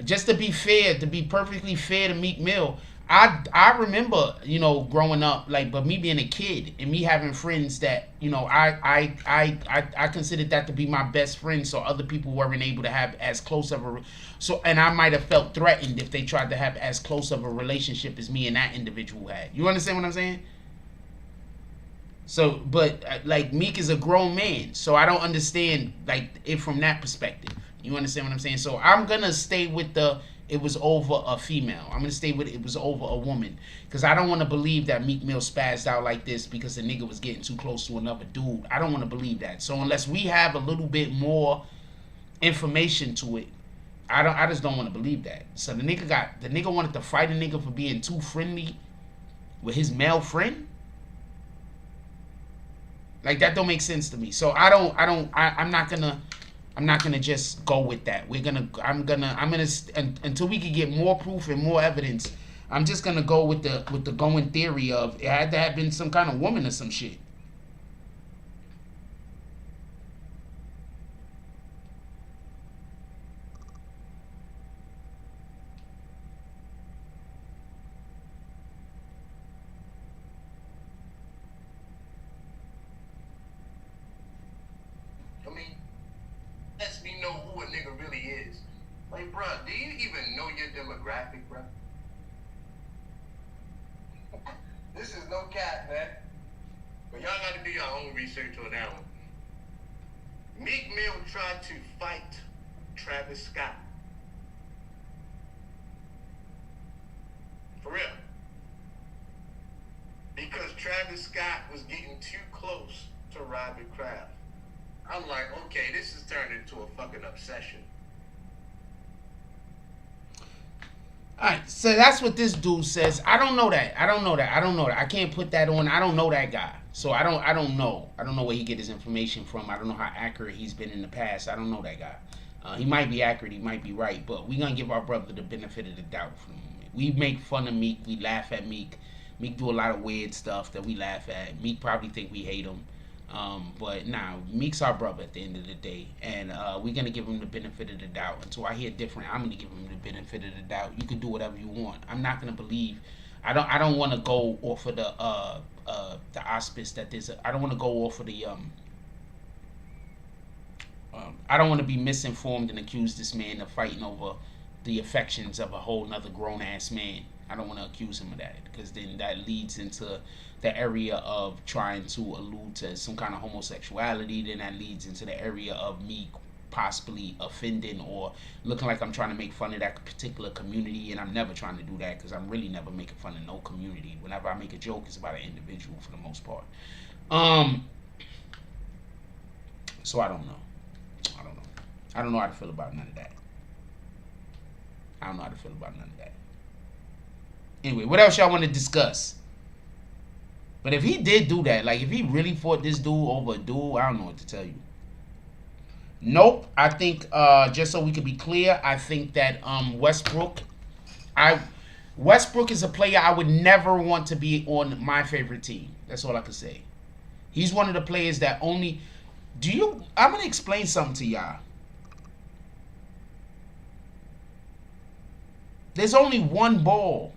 just to be fair, to be perfectly fair to Meek Mill, I remember, you know, growing up, like, but me being a kid and me having friends that, you know, I considered that to be my best friend, so other people weren't able to have as close of a, so, and I might have felt threatened if they tried to have as close of a relationship as me and that individual had. You understand what I'm saying? So, but like, Meek is a grown man, so I don't understand like it from that perspective. You understand what I'm saying? So I'm gonna stay with the it was over a female. I'm gonna stay with it was over a woman, because I don't want to believe that Meek Mill spazzed out like this because the nigga was getting too close to another dude. I don't want to believe that. So unless we have a little bit more information to it, I just don't want to believe that. So the nigga wanted to fight a nigga for being too friendly with his male friend. Like, that don't make sense to me. So I'm not gonna just go with that. I'm gonna until we can get more proof and more evidence. I'm just gonna go with the going theory of it had to have been some kind of woman or some shit. Lets me know who a nigga really is. Like, bro, do you even know your demographic, bro? This is no cap, man. But y'all got to do your own research on that one. Meek Mill tried to fight Travis Scott. For real. Because Travis Scott was getting too close to Robert Kraft. I'm like, okay, this has turned into a fucking obsession. Alright, so that's what this dude says. I don't know that. I can't put that on. I don't know that guy. So I don't know. I don't know where he get his information from. I don't know how accurate he's been in the past. I don't know that guy. He might be accurate, he might be right, but we're gonna give our brother the benefit of the doubt for the moment. We make fun of Meek, we laugh at Meek. Meek do a lot of weird stuff that we laugh at. Meek probably think we hate him. But nah, Meek's our brother at the end of the day, and we're gonna give him the benefit of the doubt. Until I hear different, I'm gonna give him the benefit of the doubt. You can do whatever you want. I'm not gonna believe. I don't want to go off of the auspice that there's. I don't want to go off of the I don't want to be misinformed and accuse this man of fighting over the affections of a whole nother grown ass man. I don't want to accuse him of that, because then that leads into the area of trying to allude to some kind of homosexuality. Then that leads into the area of me possibly offending or looking like I'm trying to make fun of that particular community, and I'm never trying to do that, because I'm really never making fun of no community. Whenever I make a joke, it's about an individual for the most part. So I don't know. I don't know how to feel about none of that. Anyway, what else y'all want to discuss? But if he did do that, like if he really fought this dude over a dude, I don't know what to tell you. Nope. I think, just so we can be clear, I think that Westbrook is a player I would never want to be on my favorite team. That's all I can say. He's one of the players that only... I'm going to explain something to y'all. There's only one ball.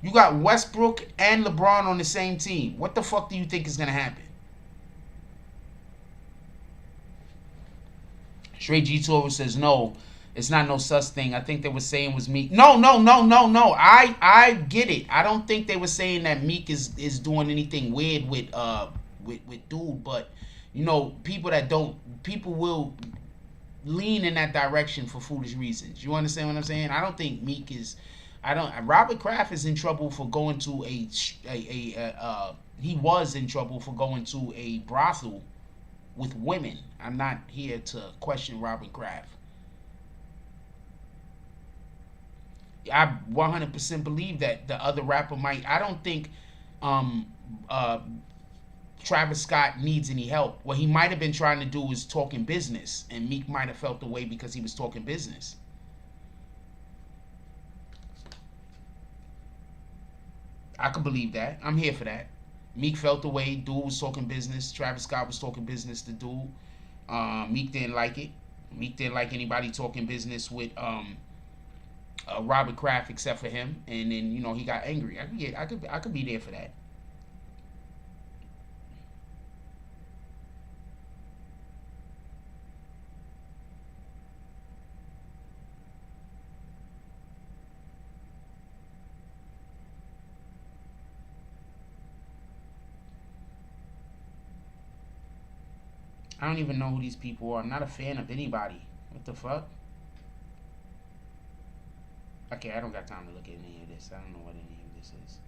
You got Westbrook and LeBron on the same team. What the fuck do you think is going to happen? Straight G Toro says, no, it's not no such thing. I think they were saying was Meek. No. I get it. I don't think they were saying that Meek is doing anything weird with dude, but you know, people will lean in that direction for foolish reasons. You understand what I'm saying? I don't think Meek is... Robert Kraft is in trouble for going to he was in trouble for going to a brothel with women. I'm not here to question Robert Kraft. I 100% believe that the other rapper might... I don't think Travis Scott needs any help. What he might have been trying to do is talking business, and Meek might have felt the way because he was talking business. I could believe that. I'm here for that. Meek felt the way. Dude was talking business. Travis Scott was talking business to dude. Meek didn't like it. Meek didn't like anybody talking business with Robert Kraft except for him. And then, you know, he got angry. I could be there for that. I don't even know who these people are. I'm not a fan of anybody. What the fuck? Okay, I don't got time to look at any of this. I don't know what any of this is.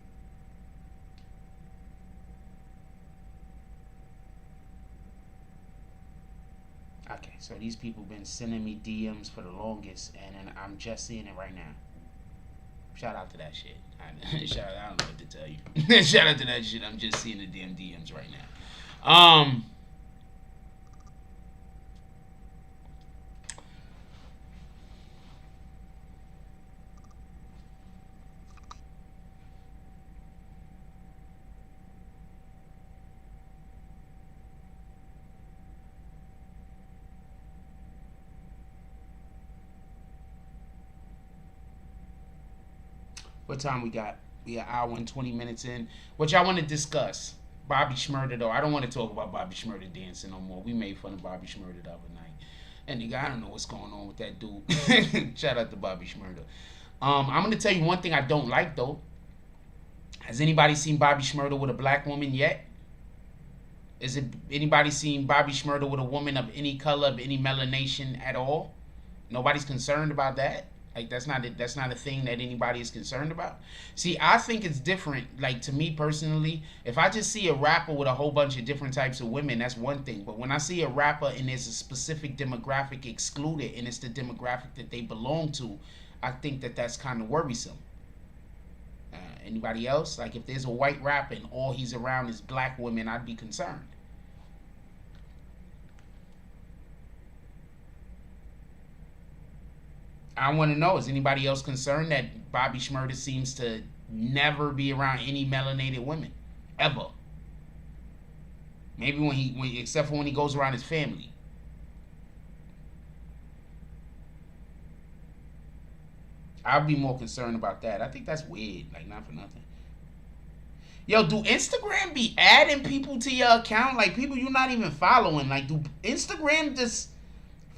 Okay, so these people been sending me DMs for the longest, and then I'm just seeing it right now. Shout out to that shit. I don't know what to tell you. Shout out to that shit. I'm just seeing the damn DMs right now. What time we got? We an hour and 20 minutes in. What y'all want to discuss? Bobby Shmurda, though. I don't want to talk about Bobby Shmurda dancing no more. We made fun of Bobby Shmurda the other night. And nigga, I don't know what's going on with that dude. Shout out to Bobby Shmurda. I'm going to tell you one thing I don't like, though. Has anybody seen Bobby Shmurda with a black woman yet? Is it anybody seen Bobby Shmurda with a woman of any color, of any melanation at all? Nobody's concerned about that? Like, that's not a thing that anybody is concerned about. See, I think it's different. Like, to me personally, if I just see a rapper with a whole bunch of different types of women, that's one thing. But when I see a rapper and there's a specific demographic excluded, and it's the demographic that they belong to, I think that that's kind of worrisome. Anybody else? Like, if there's a white rapper and all he's around is black women, I'd be concerned. I want to know, is anybody else concerned that Bobby Shmurda seems to never be around any melanated women? Ever. Maybe except for when he goes around his family. I'd be more concerned about that. I think that's weird. Like, not for nothing. Yo, do Instagram be adding people to your account? Like, people you're not even following. Like, do Instagram just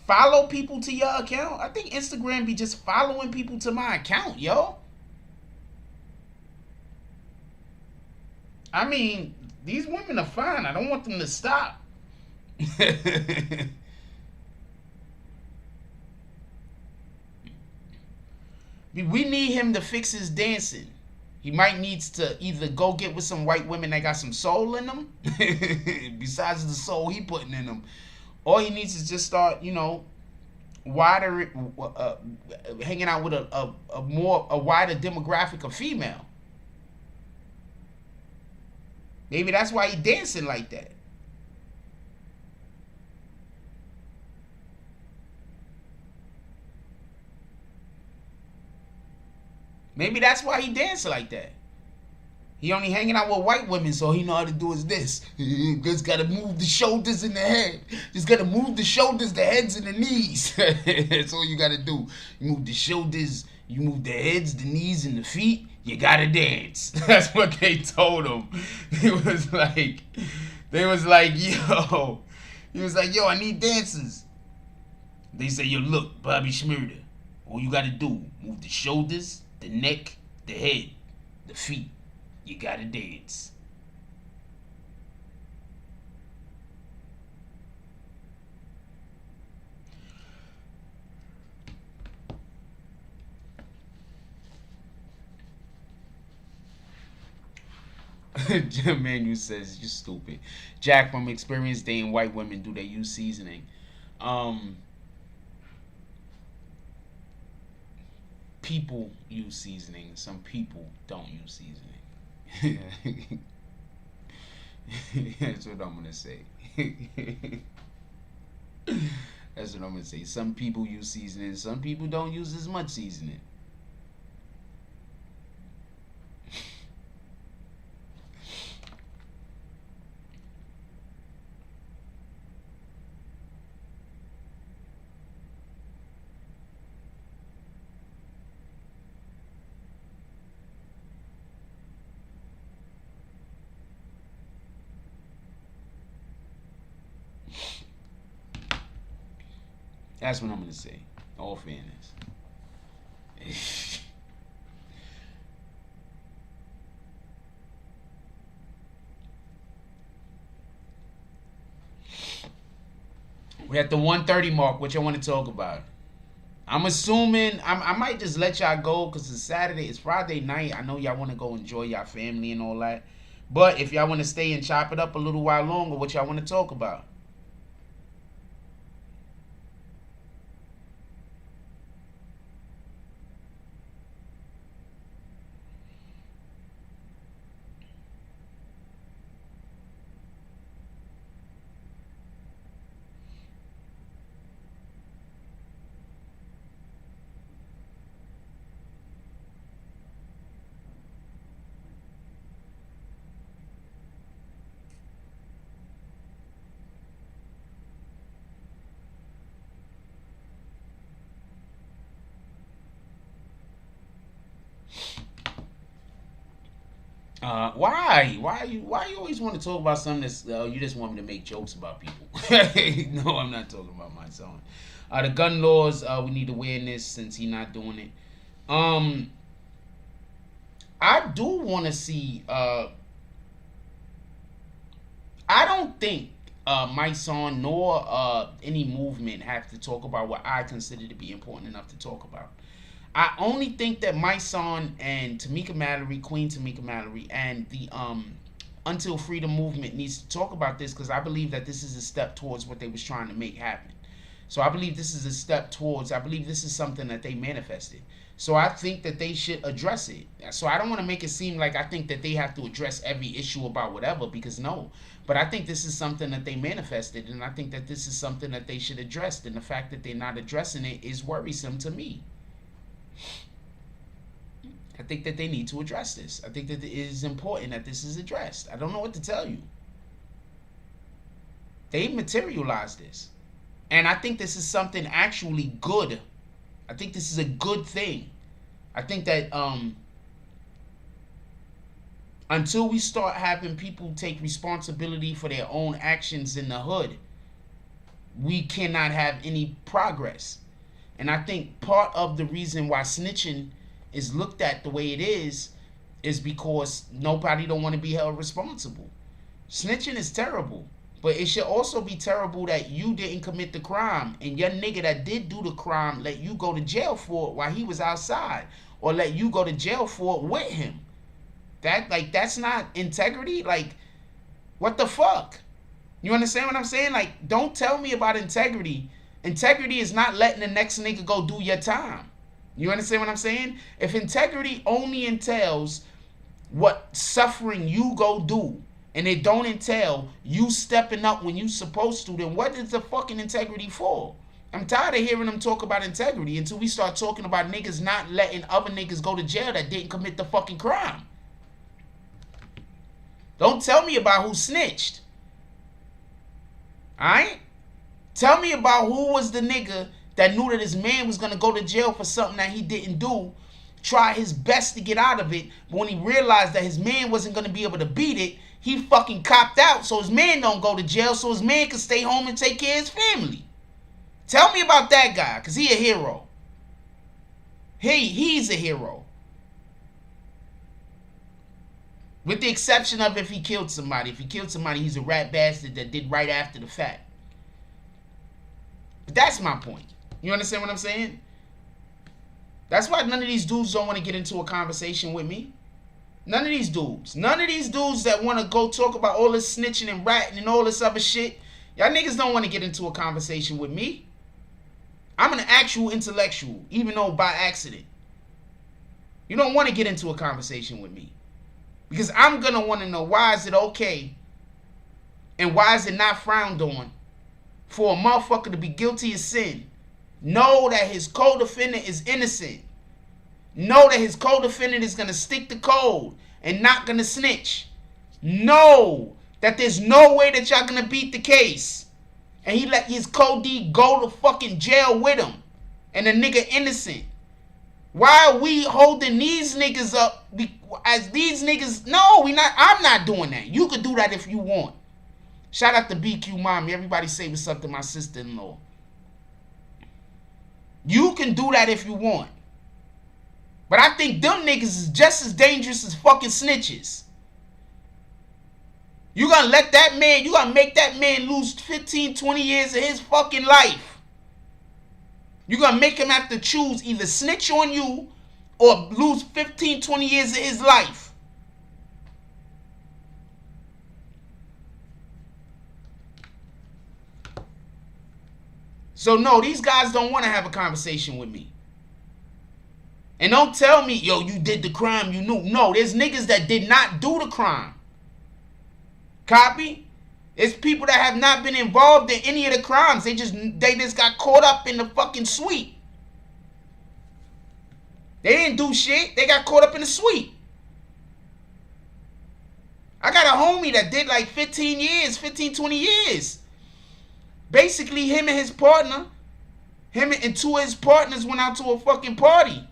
follow people to your account? I think Instagram be just following people to my account, yo. I mean, these women are fine. I don't want them to stop. We need him to fix his dancing. He might needs to either go get with some white women that got some soul in them, besides the soul he putting in them, or he needs to just start, you know, wider, hanging out with a wider demographic of female. Maybe that's why he dancing like that. Maybe that's why he dancing like that. He only hanging out with white women, so he know how to do is this. Just gotta move the shoulders and the head. Just gotta move the shoulders, the heads, and the knees. That's all you gotta do. You move the shoulders, you move the heads, the knees, and the feet. You gotta dance. That's what they told him. They was like, yo. He was like, yo, I need dancers. They say, yo, look, Bobby Shmurda. All you gotta do, move the shoulders, the neck, the head, the feet. You gotta dance. Jim Manuel says, you stupid. Jack, from experience dating white women, do they use seasoning? People use seasoning. Some people don't use seasoning. That's what I'm gonna say. That's what I'm gonna say. Some people use seasoning. Some people don't use as much seasoning. That's what I'm gonna say. All fairness. We're at the 1:30 mark. What y'all want to talk about? I'm assuming I might just let y'all go because it's Saturday. It's Friday night. I know y'all want to go enjoy y'all family and all that. But if y'all want to stay and chop it up a little while longer, what y'all want to talk about? Why you always want to talk about something that's you just want me to make jokes about people? No, I'm not talking about my son. The gun laws, we need awareness since he's not doing it. I do want to see. I don't think my son nor any movement have to talk about what I consider to be important enough to talk about. I only think that my son and Tamika Mallory, Queen Tamika Mallory, and the Until Freedom movement needs to talk about this because I believe that this is a step towards what they was trying to make happen. So I believe this is a step towards, I believe this is something that they manifested. So I think that they should address it. So I don't want to make it seem like I think that they have to address every issue about whatever, because no. But I think this is something that they manifested, and I think that this is something that they should address. And the fact that they're not addressing it is worrisome to me. I think that they need to address this. I think that it is important that this is addressed. I don't know what to tell you. They materialized this. And I think this is something actually good. I think this is a good thing. I think that until we start having people take responsibility for their own actions in the hood, we cannot have any progress. And I think part of the reason why snitching is looked at the way it is because nobody don't want to be held responsible. Snitching is terrible, but it should also be terrible that you didn't commit the crime and your nigga that did do the crime let you go to jail for it while he was outside, or let you go to jail for it with him. That's not integrity. Like, what the fuck? You understand what I'm saying? Like, don't tell me about integrity. Integrity is not letting the next nigga go do your time. You understand what I'm saying? If integrity only entails what suffering you go do, and it don't entail you stepping up when you supposed to, then what is the fucking integrity for? I'm tired of hearing them talk about integrity until we start talking about niggas not letting other niggas go to jail that didn't commit the fucking crime. Don't tell me about who snitched. Alright? Tell me about who was the nigga that knew that his man was going to go to jail for something that he didn't do, try his best to get out of it, but when he realized that his man wasn't going to be able to beat it, he fucking copped out so his man don't go to jail, so his man can stay home and take care of his family. Tell me about that guy, because he a hero. He's a hero. With the exception of if he killed somebody. If he killed somebody, he's a rat bastard that did right after the fact. But that's my point. You understand what I'm saying? That's why none of these dudes don't want to get into a conversation with me. None of these dudes. None of these dudes that want to go talk about all this snitching and ratting and all this other shit. Y'all niggas don't want to get into a conversation with me. I'm an actual intellectual, even though by accident. You don't want to get into a conversation with me. Because I'm going to want to know, why is it okay and why is it not frowned on for a motherfucker to be guilty of sin? Know that his co-defendant is innocent. Know that his co-defendant is going to stick to code and not going to snitch. Know that there's no way that y'all going to beat the case. And he let his co-D go to fucking jail with him. And the nigga innocent. Why are we holding these niggas up as these niggas? No, I'm not doing that. You could do that if you want. Shout out to BQ Mommy. Everybody say what's up to my sister-in-law. You can do that if you want. But I think them niggas is just as dangerous as fucking snitches. You gonna let that man, you gonna make that man lose 15, 20 years of his fucking life. You're going to make him have to choose either snitch on you or lose 15, 20 years of his life. So no, these guys don't want to have a conversation with me. And don't tell me, yo, you did the crime, you knew. No, there's niggas that did not do the crime. Copy? It's people that have not been involved in any of the crimes. They just got caught up in the fucking sweep. They didn't do shit. They got caught up in the sweep. I got a homie that did like 15 years, 15, 20 years. Basically, him and his partner, him and two of his partners went out to a fucking party.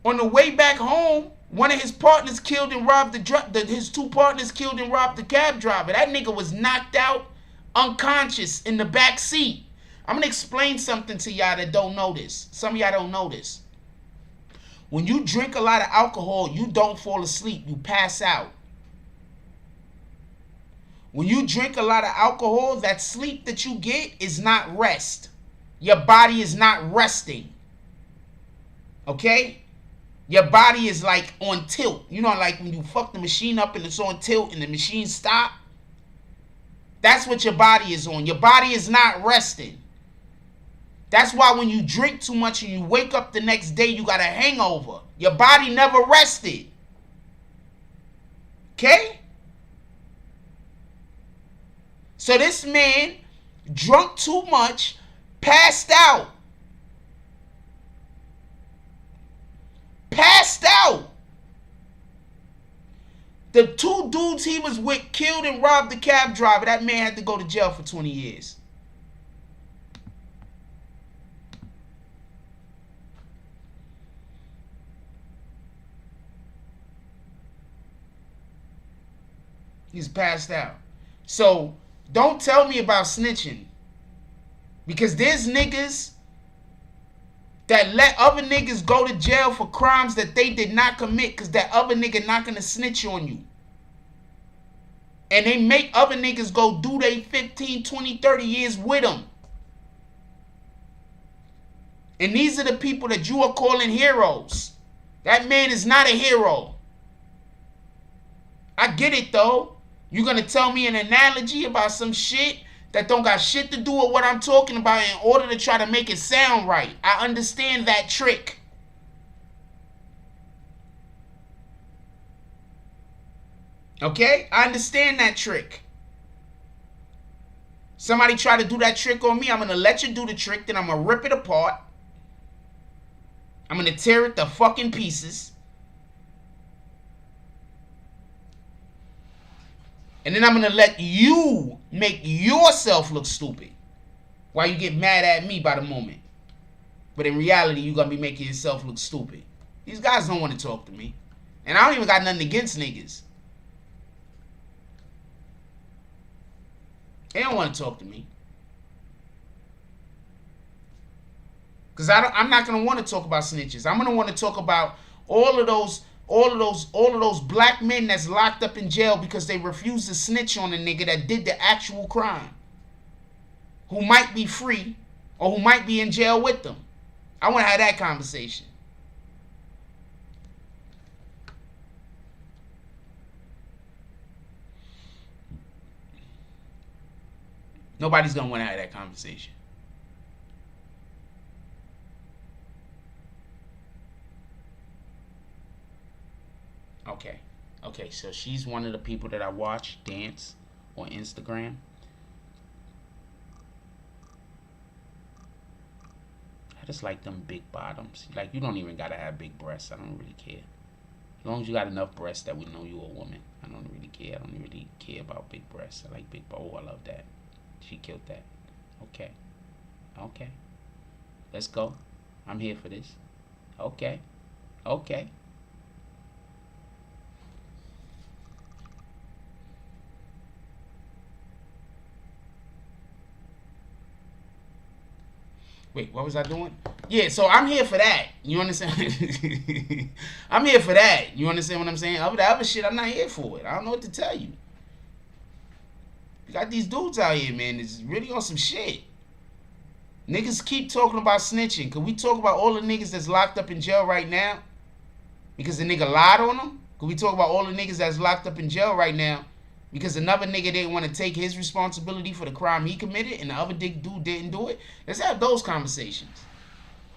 On the way back home, one of his partners killed and robbed his two partners killed and robbed the cab driver. That nigga was knocked out, unconscious in the back seat. I'm going to explain something to y'all that don't know this. Some of y'all don't know this. When you drink a lot of alcohol, you don't fall asleep. You pass out. When you drink a lot of alcohol, that sleep that you get is not rest. Your body is not resting. Okay? Your body is like on tilt. You know, like when you fuck the machine up and it's on tilt and the machine stop. That's what your body is on. Your body is not resting. That's why when you drink too much and you wake up the next day, you got a hangover. Your body never rested. Okay? So this man drunk too much, passed out. Passed out. The two dudes he was with killed and robbed the cab driver. That man had to go to jail for 20 years. He's passed out. So don't tell me about snitching. Because there's niggas that let other niggas go to jail for crimes that they did not commit because that other nigga not going to snitch on you. And they make other niggas go do they 15, 20, 30 years with them. And these are the people that you are calling heroes. That man is not a hero. I get it though. You're going to tell me an analogy about some shit that don't got shit to do with what I'm talking about in order to try to make it sound right. I understand that trick. Okay? I understand that trick. Somebody try to do that trick on me, I'm going to let you do the trick, then I'm going to rip it apart. I'm going to tear it to fucking pieces. And then I'm going to let you make yourself look stupid while you get mad at me by the moment. But in reality, you're going to be making yourself look stupid. These guys don't want to talk to me. And I don't even got nothing against niggas. They don't want to talk to me. Because I'm not going to want to talk about snitches. I'm going to want to talk about all of those black men that's locked up in jail because they refused to snitch on a nigga that did the actual crime, who might be free or who might be in jail with them. I want to have that conversation. Nobody's going to want to have that conversation. Okay, so she's one of the people that I watch dance on Instagram. I just like them big bottoms. Like, you don't even gotta have big breasts. I don't really care. As long as you got enough breasts that we know you're a woman. I don't really care. I don't really care about big breasts. I like big. Oh, I love that. She killed that. Okay. Let's go. I'm here for this. Okay. Wait, what was I doing? Yeah, so I'm here for that. You understand? I'm here for that. You understand what I'm saying? The other shit, I'm not here for it. I don't know what to tell you. You got these dudes out here, man. It's really on some shit. Niggas keep talking about snitching. Can we talk about all the niggas that's locked up in jail right now? Because the nigga lied on them? Can we talk about all the niggas that's locked up in jail right now? Because another nigga didn't want to take his responsibility for the crime he committed and the other dude didn't do it? Let's have those conversations.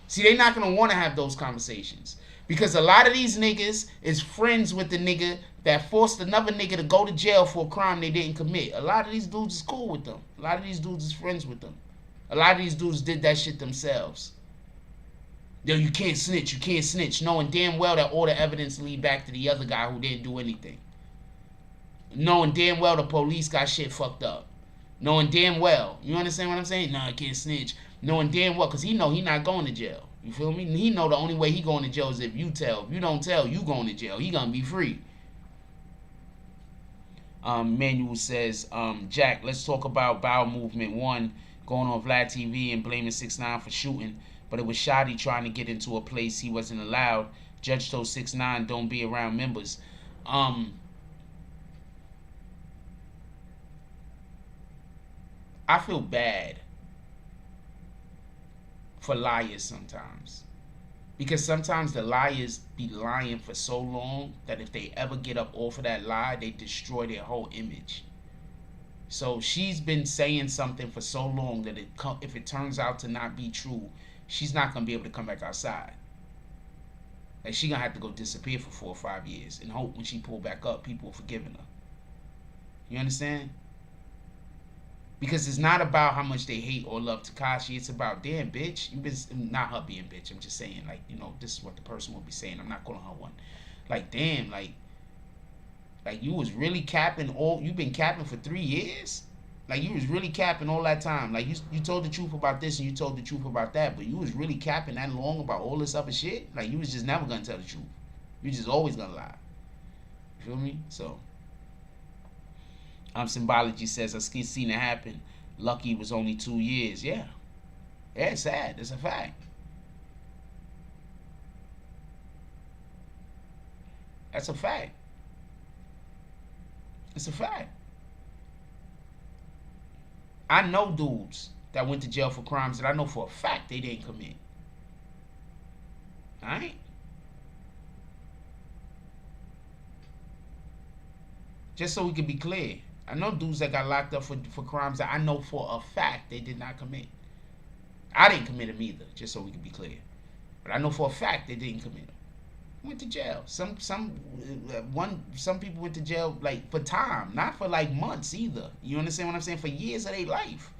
See, they not going to want to have those conversations. Because a lot of these niggas is friends with the nigga that forced another nigga to go to jail for a crime they didn't commit. A lot of these dudes is cool with them. A lot of these dudes is friends with them. A lot of these dudes did that shit themselves. Yo, you can't snitch, you can't snitch. Knowing damn well that all the evidence lead back to the other guy who didn't do anything. Knowing damn well the police got shit fucked up. Knowing damn well. You understand what I'm saying? Nah, I can't snitch. Knowing damn well, because he know he not going to jail. You feel me? He know the only way he going to jail is if you tell. If you don't tell, you going to jail. He gonna be free. Manuel says, Jack, let's talk about Bowel Movement 1 going on Vlad TV and blaming 6ix9ine for shooting, but it was Shotty trying to get into a place he wasn't allowed. Judge told 6ix9ine don't be around members. I feel bad for liars sometimes, because sometimes the liars be lying for so long that if they ever get up off of that lie, they destroy their whole image. So she's been saying something for so long that if it turns out to not be true, she's not going to be able to come back outside. Like, she going to have to go disappear for 4 or 5 years and hope when she pull back up, people are forgiving her. You understand? Because it's not about how much they hate or love Tekashi. It's about, damn, bitch. You been, not her being bitch. I'm just saying, like, you know, this is what the person will be saying. I'm not calling her one. Like, damn, like you was really capping you've been capping for 3 years? Like, you was really capping all that time. Like, you told the truth about this and you told the truth about that, but you was really capping that long about all this other shit? Like, you was just never gonna tell the truth. You just always gonna lie. You feel me? So, Symbology says, I seen it happen. Lucky was only 2 years. Yeah. Yeah, it's sad. It's a fact. That's a fact. It's a fact. I know dudes that went to jail for crimes that I know for a fact they didn't commit. Alright? Just so we can be clear. I know dudes that got locked up for crimes that I know for a fact they did not commit. I didn't commit them either, just so we can be clear. But I know for a fact they didn't commit them. Went to jail. Some people went to jail like for time, not for like months either. You understand what I'm saying? For years of their life.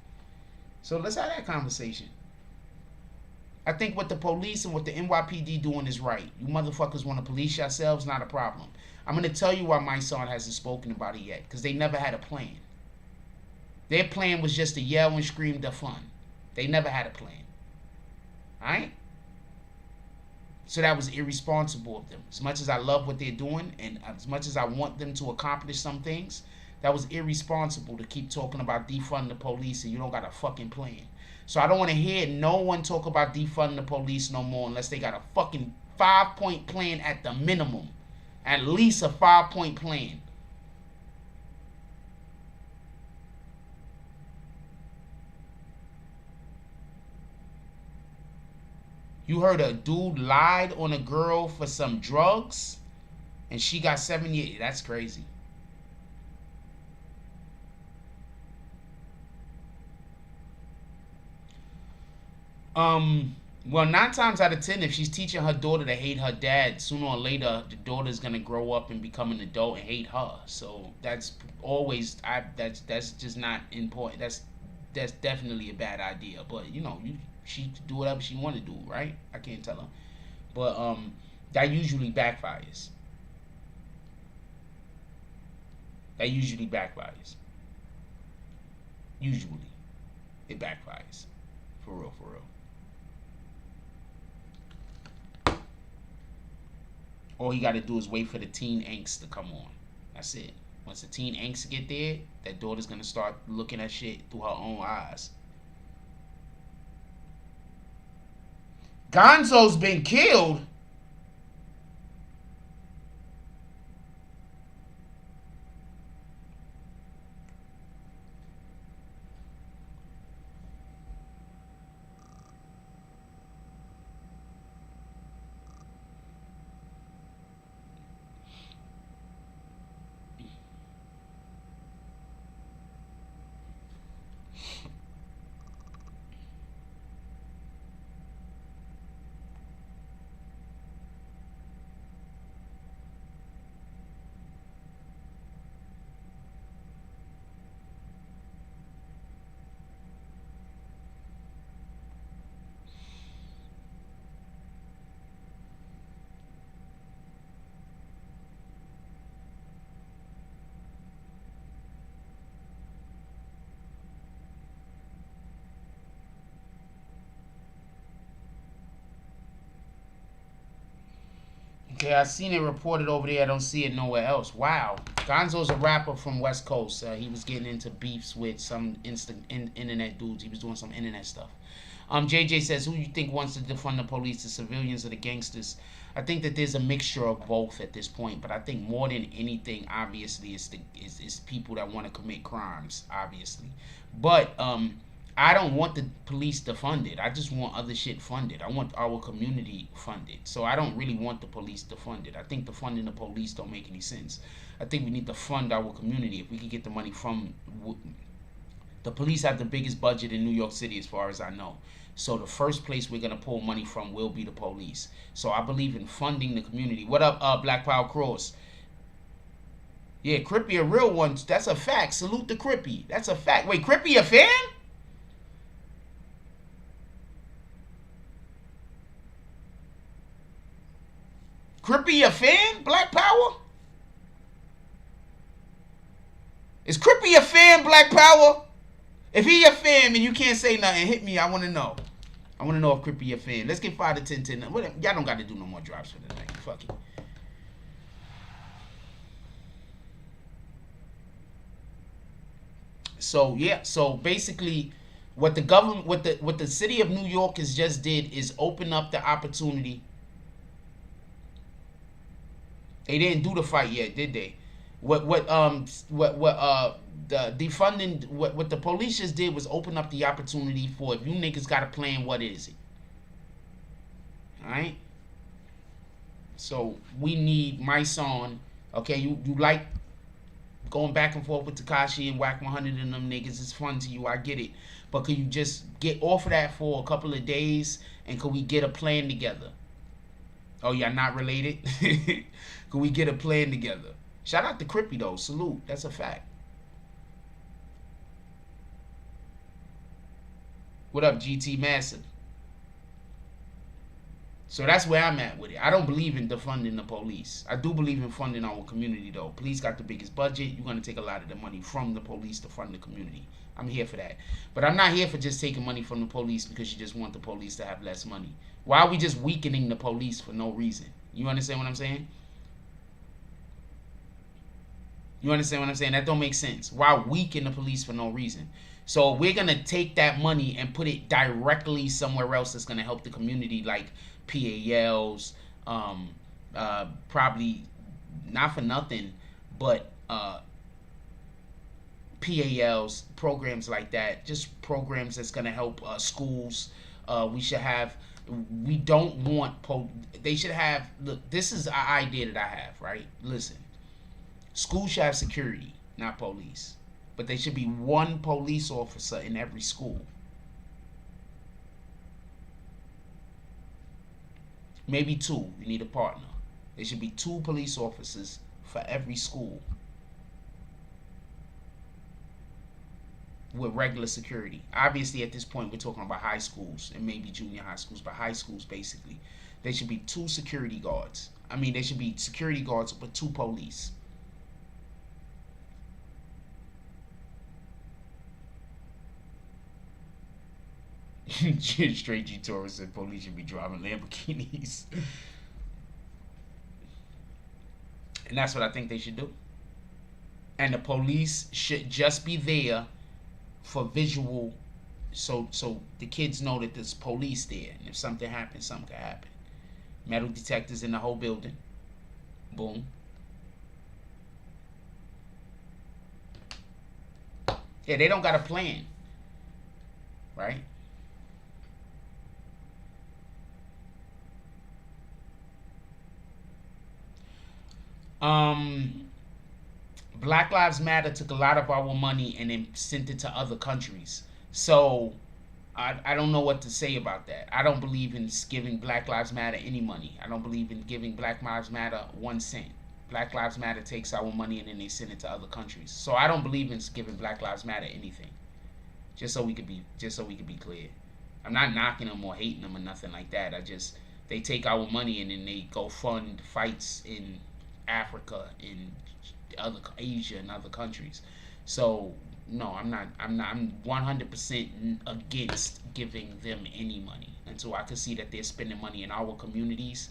So let's have that conversation. I think what the police and what the NYPD doing is right. You motherfuckers want to police yourselves, not a problem. I'm going to tell you why my son hasn't spoken about it yet, because they never had a plan. Their plan was just to yell and scream the fun. They never had a plan. Alright? So that was irresponsible of them. As much as I love what they're doing and as much as I want them to accomplish some things, that was irresponsible to keep talking about defunding the police and you don't got a fucking plan. So I don't want to hear no one talk about defunding the police no more unless they got a fucking 5-point plan at the minimum. At least a 5-point plan. You heard a dude lied on a girl for some drugs and she got 7 years. That's crazy. Well, 9 times out of 10, if she's teaching her daughter to hate her dad, sooner or later the daughter's gonna grow up and become an adult and hate her. So that's always that's just not important. That's definitely a bad idea. But you know, she do whatever she want to do, right? I can't tell her. But that usually backfires. That usually backfires. Usually it backfires. For real, for real. All you got to do is wait for the teen angst to come on. That's it. Once the teen angst get there, that daughter's going to start looking at shit through her own eyes. Gonzo's been killed. Okay, I seen it reported over there. I don't see it nowhere else. Wow. Gonzo's a rapper from West Coast. He was getting into beefs with some internet dudes. He was doing some internet stuff. JJ says, who you think wants to defund the police, the civilians or the gangsters? I think that there's a mixture of both at this point, but I think more than anything, obviously, is people that want to commit crimes, obviously. But I don't want the police defunded. I just want other shit funded. I want our community funded. So I don't really want the police defunded. I think defunding the police don't make any sense. I think we need to fund our community. If we could get the money from... The police have the biggest budget in New York City as far as I know. So the first place we're going to pull money from will be the police. So I believe in funding the community. What up, Black Power Cross? Yeah, Crippy a real one. That's a fact. Salute to Crippy. That's a fact. Wait, Crippy a fan? Crippy a fan? Black Power? Is Crippy a fan, Black Power? If he a fan and you can't say nothing, hit me. I want to know. I want to know if Crippy a fan. Let's get 5 to 10. Y'all don't got to do no more drops for the night. Fuck it. So yeah. So basically, what the government, what the city of New York has just did is open up the opportunity. They didn't do the fight yet, did they? What the defunding, what the police just did was open up the opportunity for, if you niggas got a plan, what is it? Alright? So we need my song. Okay, you like going back and forth with Tekashi and Whack 100 and them niggas. It's fun to you, I get it. But could you just get off of that for a couple of days and could we get a plan together? Oh, y'all not related? Could we get a plan together? Shout out to Crippy though. Salute. That's a fact. What up, GT Massive? So that's where I'm at with it. I don't believe in defunding the police. I do believe in funding our community though. Police got the biggest budget. You're going to take a lot of the money from the police to fund the community. I'm here for that. But I'm not here for just taking money from the police because you just want the police to have less money. Why are we just weakening the police for no reason? You understand what I'm saying? You understand what I'm saying? That don't make sense. Why weaken the police for no reason? So we're going to take that money and put it directly somewhere else that's going to help the community, like PALs, probably not for nothing, but PALs, programs like that, just programs that's going to help schools. We should have, we don't want, they should have, look, this is an idea that I have, right? Listen, schools should have security, not police. But there should be one police officer in every school. Maybe 2. You need a partner. There should be 2 police officers for every school with regular security. Obviously, at this point, we're talking about high schools and maybe junior high schools, but high schools, basically. There should be 2 security guards. I mean, there should be security guards with 2 police. Straight G Taurus said police should be driving Lamborghinis. And that's what I think they should do. And the police should just be there for visual, so the kids know that there's police there. And if something happens, something could happen. Metal detectors in the whole building. Boom. Yeah, they don't got a plan. Right? Black Lives Matter took a lot of our money and then sent it to other countries. So I don't know what to say about that. I don't believe in giving Black Lives Matter any money. I don't believe in giving Black Lives Matter 1 cent. Black Lives Matter takes our money and then they send it to other countries. So I don't believe in giving Black Lives Matter anything. Just so we could be clear. I'm not knocking them or hating them or nothing like that. They take our money and then they go fund fights in Africa, in other Asia and other countries. So no, I'm 100% against giving them any money until I can see that they're spending money in our communities.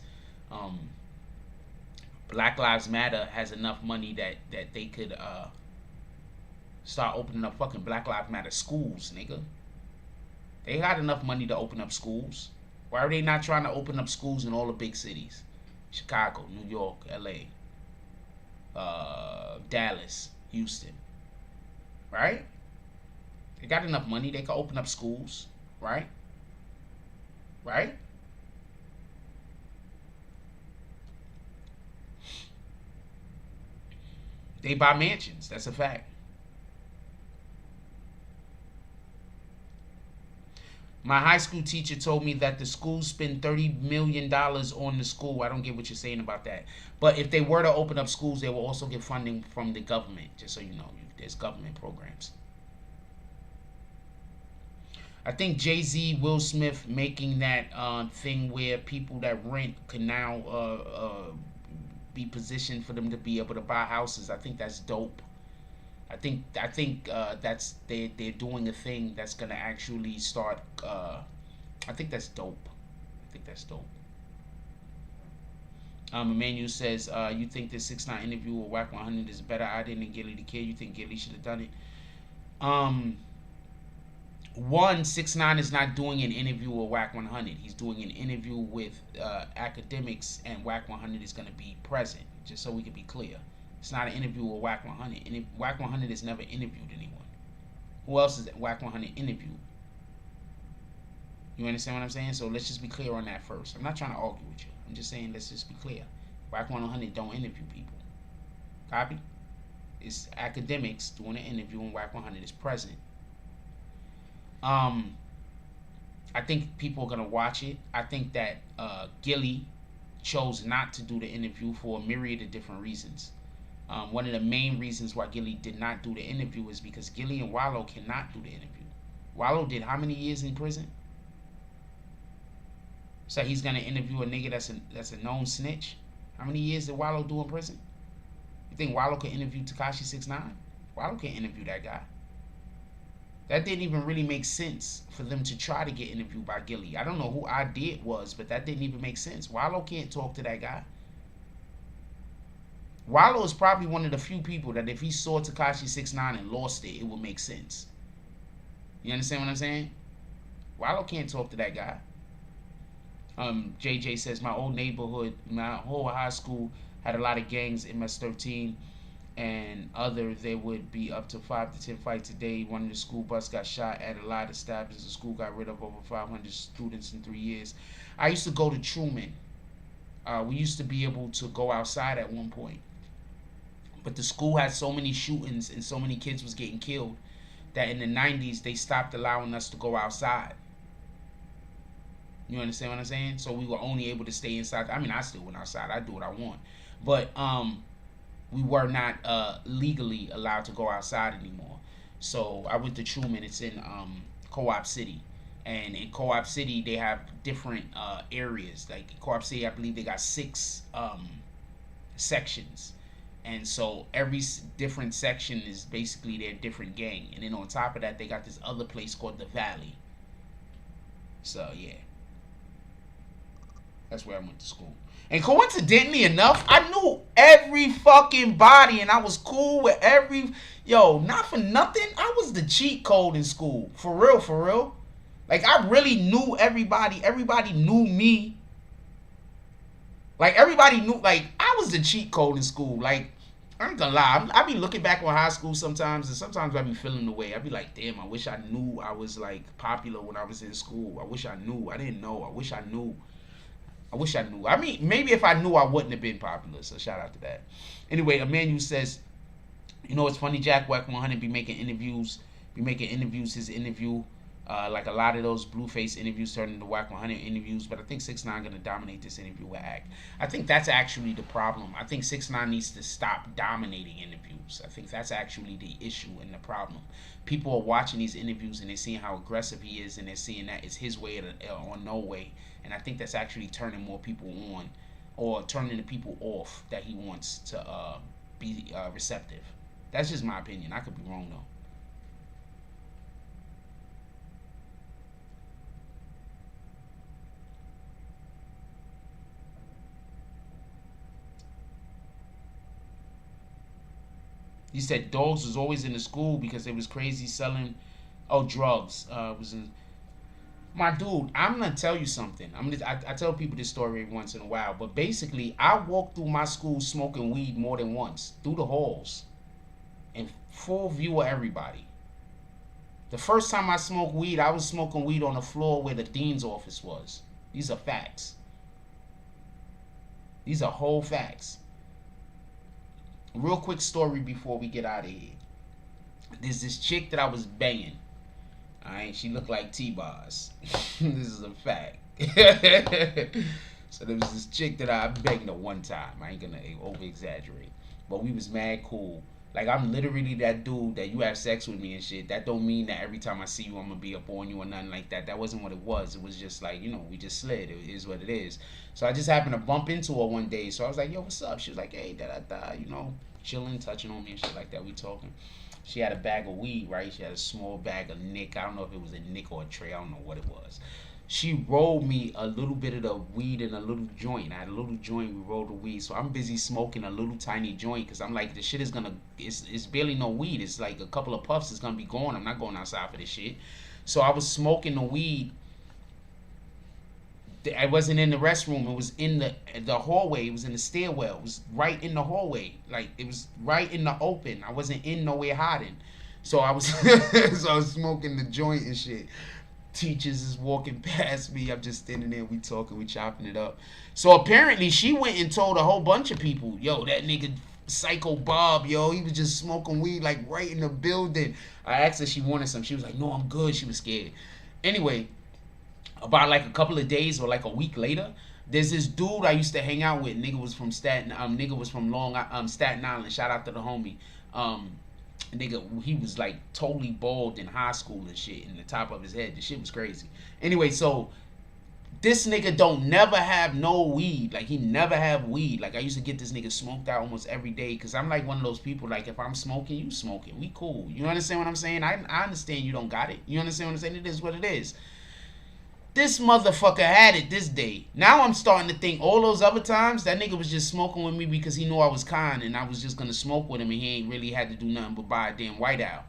Black Lives Matter has enough money that they could start opening up fucking Black Lives Matter schools, nigga. They got enough money to open up schools. Why are they not trying to open up schools in all the big cities? Chicago, New York, LA, Dallas, Houston. Right? They got enough money, they can open up schools, right? Right? They buy mansions, that's a fact. My high school teacher told me that the school spend $30 million on the school. I don't get what you're saying about that. But if they were to open up schools, they will also get funding from the government, just so you know. There's government programs. I think Jay-Z, Will Smith making that thing where people that rent can now be positioned for them to be able to buy houses. I think that's dope. I think that's they're doing a thing that's gonna actually start. I think that's dope. Emmanuel says, you think this 6ix9ine interview with Wack 100 is a better idea than Gilly the Kid? You think Gilly should have done it? 6ix9ine is not doing an interview with Wack 100. He's doing an interview with academics, and Wack 100 is gonna be present. Just so we can be clear. It's not an interview with Wack 100. And Wack 100 has never interviewed anyone. Who else is Wack 100 interviewed? You understand what I'm saying? So let's just be clear on that first. I'm not trying to argue with you. I'm just saying let's just be clear. Wack 100 don't interview people. Copy? It's academics doing an interview, and Wack 100 is present. I think people are gonna watch it. I think that Gilly chose not to do the interview for a myriad of different reasons. One of the main reasons why Gilly did not do the interview is because Gilly and Wallow cannot do the interview. Wallow did how many years in prison? So he's gonna interview a nigga that's a known snitch. How many years did Wallow do in prison? You think Wallow could interview Tekashi 6ix9ine? Wallow can't interview that guy. That didn't even really make sense for them to try to get interviewed by Gilly. I don't know who idea it was, but that didn't even make sense. Wallow can't talk to that guy. Wallow is probably one of the few people that if he saw Tekashi 6ix9ine and lost it, it would make sense. You understand what I'm saying? Wallow can't talk to that guy. JJ says, my old neighborhood, my whole high school had a lot of gangs, MS-13 and other. There would be up to 5 to 10 fights a day. One of the school bus got shot at a lot of stabbings. The school got rid of over 500 students in 3 years. I used to go to Truman. We used to be able to go outside at one point. But the school had so many shootings and so many kids was getting killed that in the 90s they stopped allowing us to go outside. You understand what I'm saying? So we were only able to stay inside. I mean, I still went outside. I do what I want. But we were not legally allowed to go outside anymore. So I went to Truman. It's in Co-op City. And in Co-op City, they have different areas. Like in Co-op City, I believe they got 6 sections. And so every different section is basically their different gang. And then on top of that, they got this other place called the Valley. So, yeah. That's where I went to school. And coincidentally enough, I knew every fucking body. And I was cool with every... Yo, not for nothing. I was the cheat code in school. For real, for real. Like, I really knew everybody. Everybody knew me. Like, everybody knew... Like, I was the cheat code in school. Like... I ain't gonna lie, I be looking back on high school sometimes, and sometimes I be feeling the way. I be like, damn, I wish I knew I was, like, popular when I was in school. I wish I knew. I didn't know. I wish I knew. I wish I knew. I mean, maybe if I knew, I wouldn't have been popular, so shout out to that. Anyway, Emmanuel says, you know, it's funny, Jack Wack 100 be making interviews, his interview. Like a lot of those Blueface interviews turned into Wack 100 interviews, but I think 6ix9ine gonna dominate this interview with Act. I think that's actually the problem. I think 6ix9ine needs to stop dominating interviews. I think that's actually the issue and the problem. People are watching these interviews and they're seeing how aggressive he is, and they're seeing that it's his way or no way. And I think that's actually turning more people on, or turning the people off that he wants to be receptive. That's just my opinion. I could be wrong though. He said dogs was always in the school because they was crazy selling, drugs. Was in. My dude, I'm gonna tell you something. I tell people this story every once in a while, but basically, I walked through my school smoking weed more than once through the halls, in full view of everybody. The first time I smoked weed, I was smoking weed on the floor where the dean's office was. These are facts. These are whole facts. Real quick story before we get out of here. There's this chick that I was banging. Alright, she looked like T-Boz. This is a fact. So there was this chick that I banged at one time. I ain't gonna over exaggerate. But we was mad cool. Like, I'm literally that dude that you have sex with me and shit. That don't mean that every time I see you I'm gonna be up on you or nothing like that. That wasn't what it was. It was just like, we just slid. It is what it is. So I just happened to bump into her one day. So I was like, yo, what's up? She was like, hey, da-da-da, chilling, touching on me and shit like that. We talking. She had a bag of weed, right? She had a small bag of Nick. I don't know if it was a Nick or a tray. I don't know what it was. She rolled me a little bit of the weed in a little joint. I had a little joint. We rolled the weed. So I'm busy smoking a little tiny joint because I'm like, the shit is going to, it's barely no weed. It's like a couple of puffs. It's going to be gone. I'm not going outside for this shit. So I was smoking the weed. I wasn't in the restroom. It was in the hallway. It was in the stairwell. It was right in the hallway. Like, it was right in the open. I wasn't in nowhere hiding. So I was so I was smoking the joint and shit. Teachers is walking past me. I'm just standing there. We talking. We chopping it up. So apparently she went and told a whole bunch of people, yo, that nigga Psycho Bob, yo, he was just smoking weed like right in the building. I asked her if she wanted some. She was like, no, I'm good. She was scared. Anyway, about like a couple of days or like a week later, there's this dude I used to hang out with. Nigga was from Staten Island. Shout out to the homie. Nigga, he was like totally bald in high school and shit in the top of his head. The shit was crazy. Anyway, so this nigga don't never have no weed. Like, he never have weed. Like, I used to get this nigga smoked out almost every day because I'm like one of those people, like, if I'm smoking, you smoking. We cool. You understand what I'm saying? I understand you don't got it. You understand what I'm saying? It is what it is. This motherfucker had it this day. Now I'm starting to think all those other times, that nigga was just smoking with me because he knew I was kind and I was just going to smoke with him and he ain't really had to do nothing but buy a damn whiteout.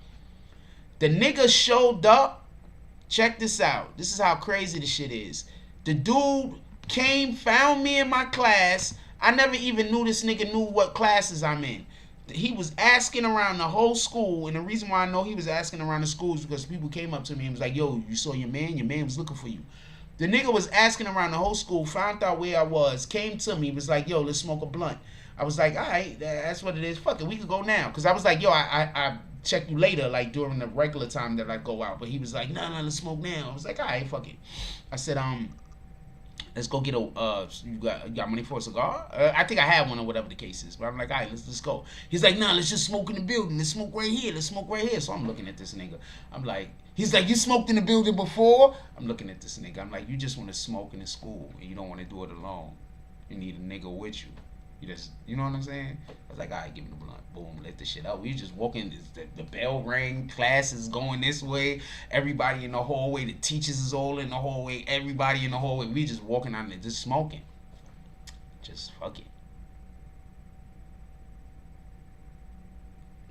The nigga showed up. Check this out. This is how crazy the shit is. The dude came, found me in my class. I never even knew this nigga knew what classes I'm in. He was asking around the whole school, and the reason why I know he was asking around the school is because people came up to me and was like, yo, you saw your man? Your man was looking for you. The nigga was asking around the whole school, found out where I was, came to me, was like, yo, let's smoke a blunt. I was like, all right, that's what it is. Fuck it, we can go now. Because I was like, yo, I check you later, like during the regular time that I go out. But he was like, no, let's smoke now. I was like, all right, fuck it. I said, let's go get you got money for a cigar? I think I had one or whatever the case is. But I'm like, all right, let's go. He's like, nah, let's just smoke in the building. Let's smoke right here. Let's smoke right here. So I'm looking at this nigga. I'm like, he's like, you smoked in the building before? I'm looking at this nigga. I'm like, you just want to smoke in the school and you don't want to do it alone. You need a nigga with you. You know what I'm saying? I was like, all right, give me the blunt. Boom, let the shit out. We just walking, the bell rang, class is going this way, everybody in the hallway, the teachers is all in the hallway, everybody in the hallway. We just walking out there, just smoking. Just fucking.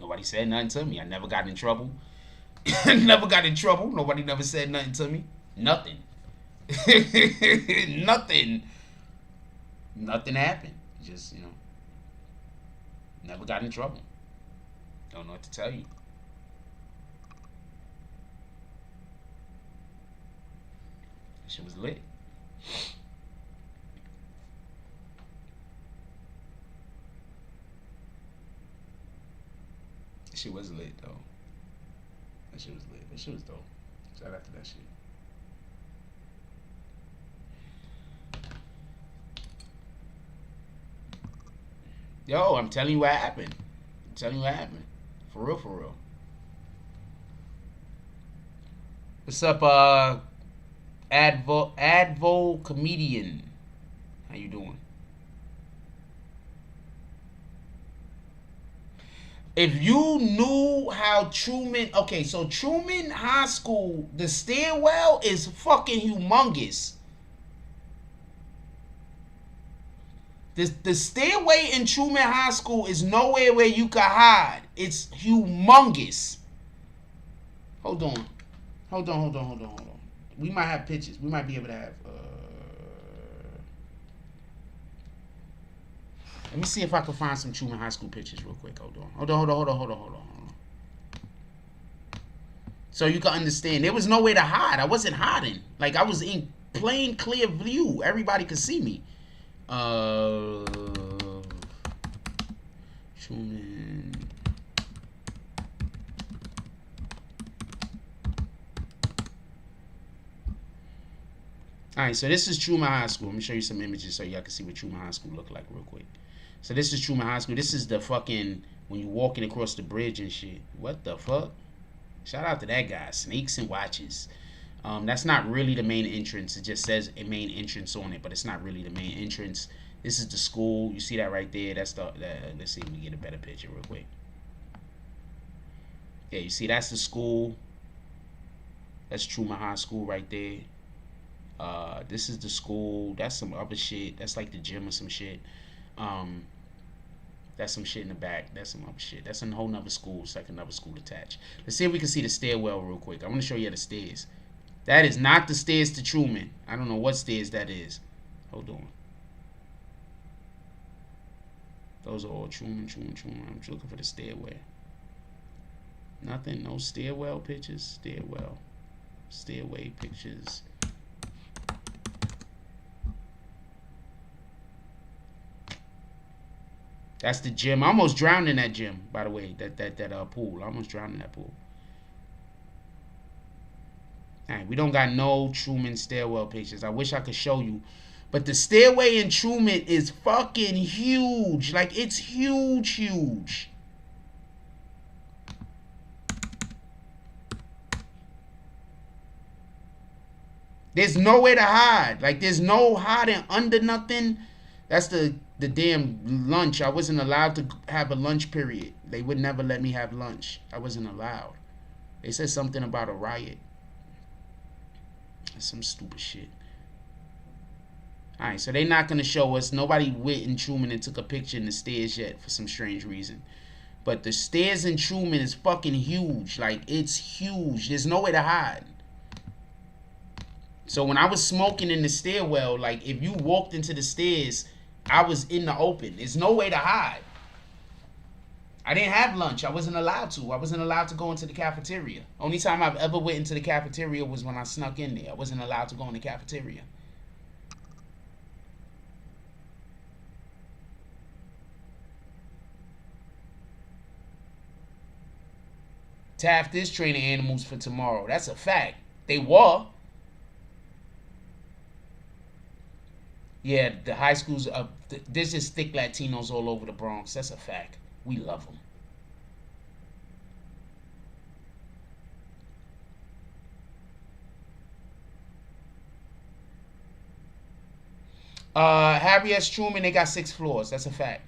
Nobody said nothing to me. I never got in trouble. Never got in trouble. Nobody never said nothing to me. Nothing. Nothing. Nothing happened. Just, never got in trouble. Don't know what to tell you. That shit was lit. That shit was lit, though. That shit was lit. That shit was dope. Shout out to that shit. Yo, I'm telling you what happened. I'm telling you what happened. For real, for real. What's up, Advo Comedian? How you doing? If you knew how Truman... Okay, so Truman High School, the stairwell is fucking humongous. The stairway in Truman High School is nowhere where you can hide. It's humongous. Hold on. We might have pictures. We might be able to have. Let me see if I can find some Truman High School pictures real quick. Hold on. So you can understand. There was no way to hide. I wasn't hiding. Like, I was in plain, clear view. Everybody could see me. Truman. Alright, so this is Truman High School. Let me show you some images so y'all can see what Truman High School look like real quick. So this is Truman High School. This is the fucking, when you walking across the bridge and shit. What the fuck? Shout out to that guy. Snakes and watches. That's not really the main entrance. It just says a main entrance on it, but it's not really the main entrance. This is the school. You see that right there? That's the, let's see if we get a better picture real quick. Yeah, you see that's the school. That's Truman High School right there. This is the school. That's some other shit. That's like the gym or some shit. That's some shit in the back. That's some other shit. That's a whole nother school. It's like another school attached. Let's see if we can see the stairwell real quick. I want to show you the stairs. That is not the stairs to Truman. I don't know what stairs that is. Hold on. Those are all Truman. I'm just looking for the stairway. Nothing. No stairwell pictures. Stairway pictures. That's the gym. I almost drowned in that gym, by the way. That pool. I almost drowned in that pool. Alright, we don't got no Truman stairwell pictures. I wish I could show you. But the stairway in Truman is fucking huge. Like, it's huge. There's no way to hide. Like, there's no hiding under nothing. That's the damn lunch. I wasn't allowed to have a lunch period. They would never let me have lunch. I wasn't allowed. They said something about a riot. That's some stupid shit. Alright, so they're not going to show us. Nobody went in Truman and took a picture in the stairs yet for some strange reason. But the stairs in Truman is fucking huge. Like, it's huge. There's no way to hide. So when I was smoking in the stairwell, like, if you walked into the stairs, I was in the open. There's no way to hide. I didn't have lunch. I wasn't allowed to. I wasn't allowed to go into the cafeteria. Only time I've ever went into the cafeteria was when I snuck in there. I wasn't allowed to go in the cafeteria. Taft is training animals for tomorrow. That's a fact. They were. Yeah, the high schools, there's just thick Latinos all over the Bronx. That's a fact. We love them. Harry S. Truman, they got 6 floors. That's a fact.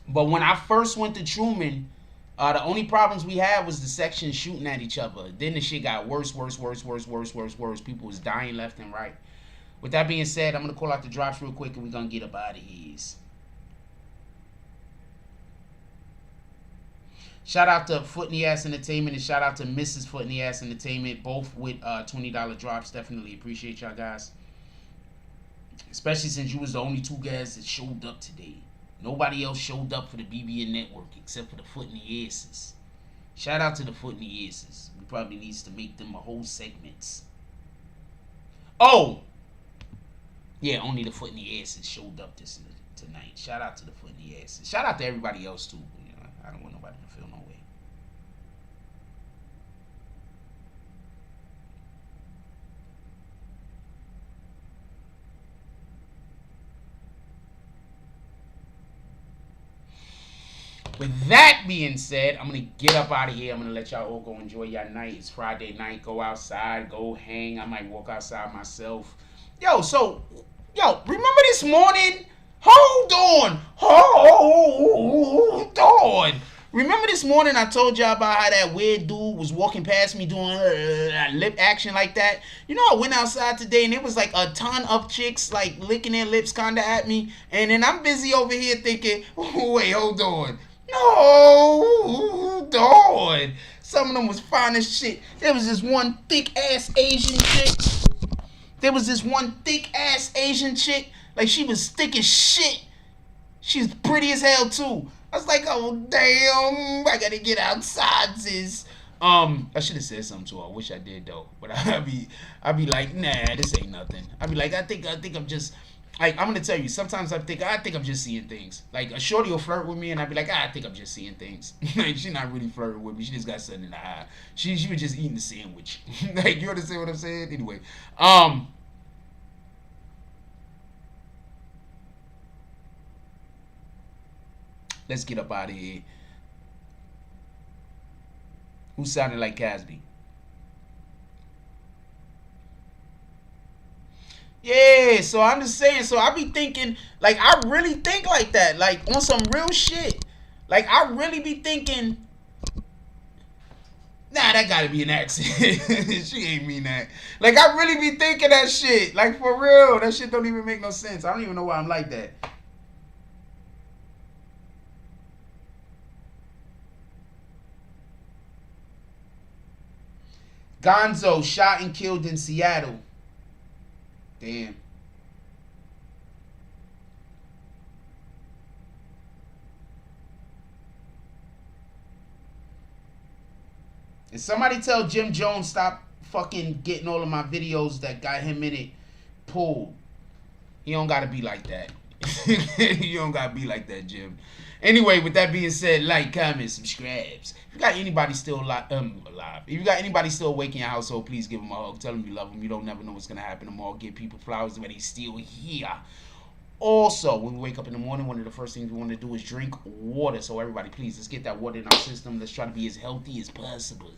But when I first went to Truman, the only problems we had was the section shooting at each other. Then the shit got worse. People was dying left and right. With that being said, I'm going to call out the drops real quick and we're going to get up out of here. Shout out to Foot in the Ass Entertainment and shout out to Mrs. Foot in the Ass Entertainment. Both with $20 drops. Definitely appreciate y'all guys. Especially since you was the only 2 guys that showed up today. Nobody else showed up for the BBN Network except for the Foot in the Asses. Shout out to the Foot in the Asses. We probably needs to make them a whole segments. Oh! Yeah, only the Foot in the Asses showed up tonight. Shout out to the Foot in the Asses. Shout out to everybody else too. You know, I don't want nobody to feel no way. With that being said, I'm going to get up out of here. I'm going to let y'all all go enjoy your night. It's Friday night. Go outside. Go hang. I might walk outside myself. Yo, remember this morning? Hold on. Remember this morning I told y'all about how that weird dude was walking past me doing lip action like that? You know, I went outside today and it was like a ton of chicks like licking their lips kind of at me. And then I'm busy over here thinking, oh, wait, hold on. No, hold on. Some of them was fine as shit. There was this one thick ass Asian chick. Like she was thick as shit. She's pretty as hell too. I was like, oh damn, I gotta get outside, sis. I should have said something to her. I wish I did though. But I'd be like, nah, this ain't nothing. I'd be like, I think I'm just like, I'm gonna tell you, sometimes I think I'm just seeing things. Like a shorty will flirt with me and I'd be like, I think I'm just seeing things. Like she's not really flirting with me, she just got something in the eye. She was just eating the sandwich. Like, you understand what I'm saying? Anyway. Let's get up out of here. Who sounded like Casby? Yeah, so I'm just saying, so I be thinking, like, I really think like that, like, on some real shit. Like, I really be thinking, nah, that gotta be an accident. She ain't mean that. Like, I really be thinking that shit. Like, for real, that shit don't even make no sense. I don't even know why I'm like that. Gonzo shot and killed in Seattle. Damn. And somebody tell Jim Jones stop fucking getting all of my videos that got him in it pulled. He don't gotta be like that. You don't gotta be like that, Jim. Anyway, with that being said, like, comment, subscribes. If you got anybody still alive, if you got anybody still awake in your household, please give them a hug. Tell them you love them. You don't never know what's gonna happen tomorrow. Give people flowers when they still here. Also, when we wake up in the morning, one of the first things we want to do is drink water. So everybody, please, let's get that water in our system. Let's try to be as healthy as possible.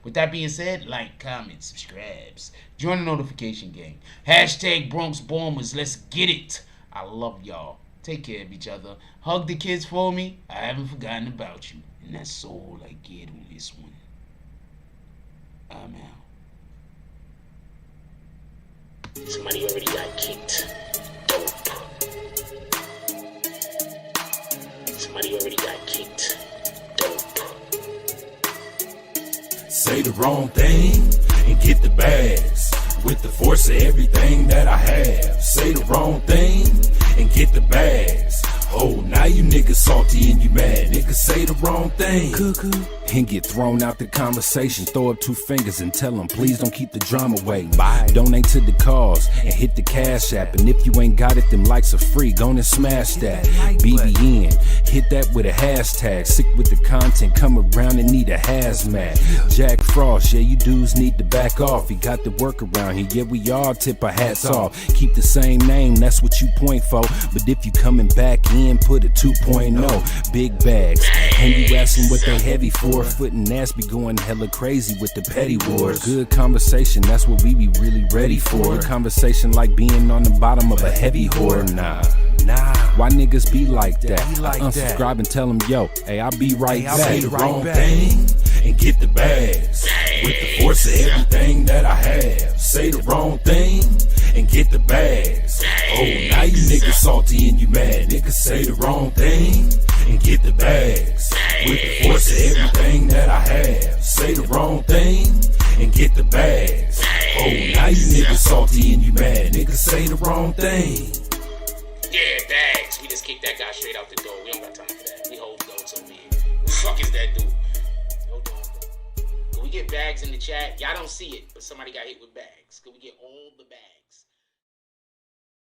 With that being said, like, comment, subscribes. Join the notification gang. Hashtag Bronx Bombers. Let's get it. I love y'all. Take care of each other. Hug the kids for me. I haven't forgotten about you. And that's all I get on this one. I'm out. Somebody already got kicked. Dope. Somebody already got kicked. Dope. Say the wrong thing and get the bags. With the force of everything that I have. Say the wrong thing and get the bags. Oh, now you niggas salty and you mad. Niggas say the wrong thing. Cuckoo. And get thrown out the conversation. Throw up 2 fingers and tell them, please don't keep the drama away. Bye. Donate to the cause and hit the cash app. And if you ain't got it, them likes are free. Go and smash that. BBN. Hit that with a hashtag. Sick with the content. Come around and need a hazmat. Jack Frost. Yeah, you dudes need to back off. He got the work around here. Yeah, we all tip our hats off. Keep the same name. That's what you point for. But if you coming back in, put a 2.0. Big bags. And you asking what they heavy for. Foot and ass be going hella crazy with the petty wars. Good conversation, that's what we be really ready for. Conversation like being on the bottom of a heavy whore. Nah. Why niggas be like that? Unsubscribe and tell them, yo, hey, I'll be right back. Say the wrong thing and get the bags. With the force of everything that I have. Say the wrong thing and get the bags. Oh, now you niggas salty and you mad. Niggas say the wrong thing and get the bags. With the force of everything that I have. Say the wrong thing and get the bags. Oh, now you niggas salty and you mad. Niggas say the wrong thing. Yeah, bags. We just kicked that guy straight out the door. We don't got time for that. We hold notes over here. Who the fuck is that dude? Hold on. Can we get bags in the chat? Y'all don't see it, but somebody got hit with bags. Can we get all the bags?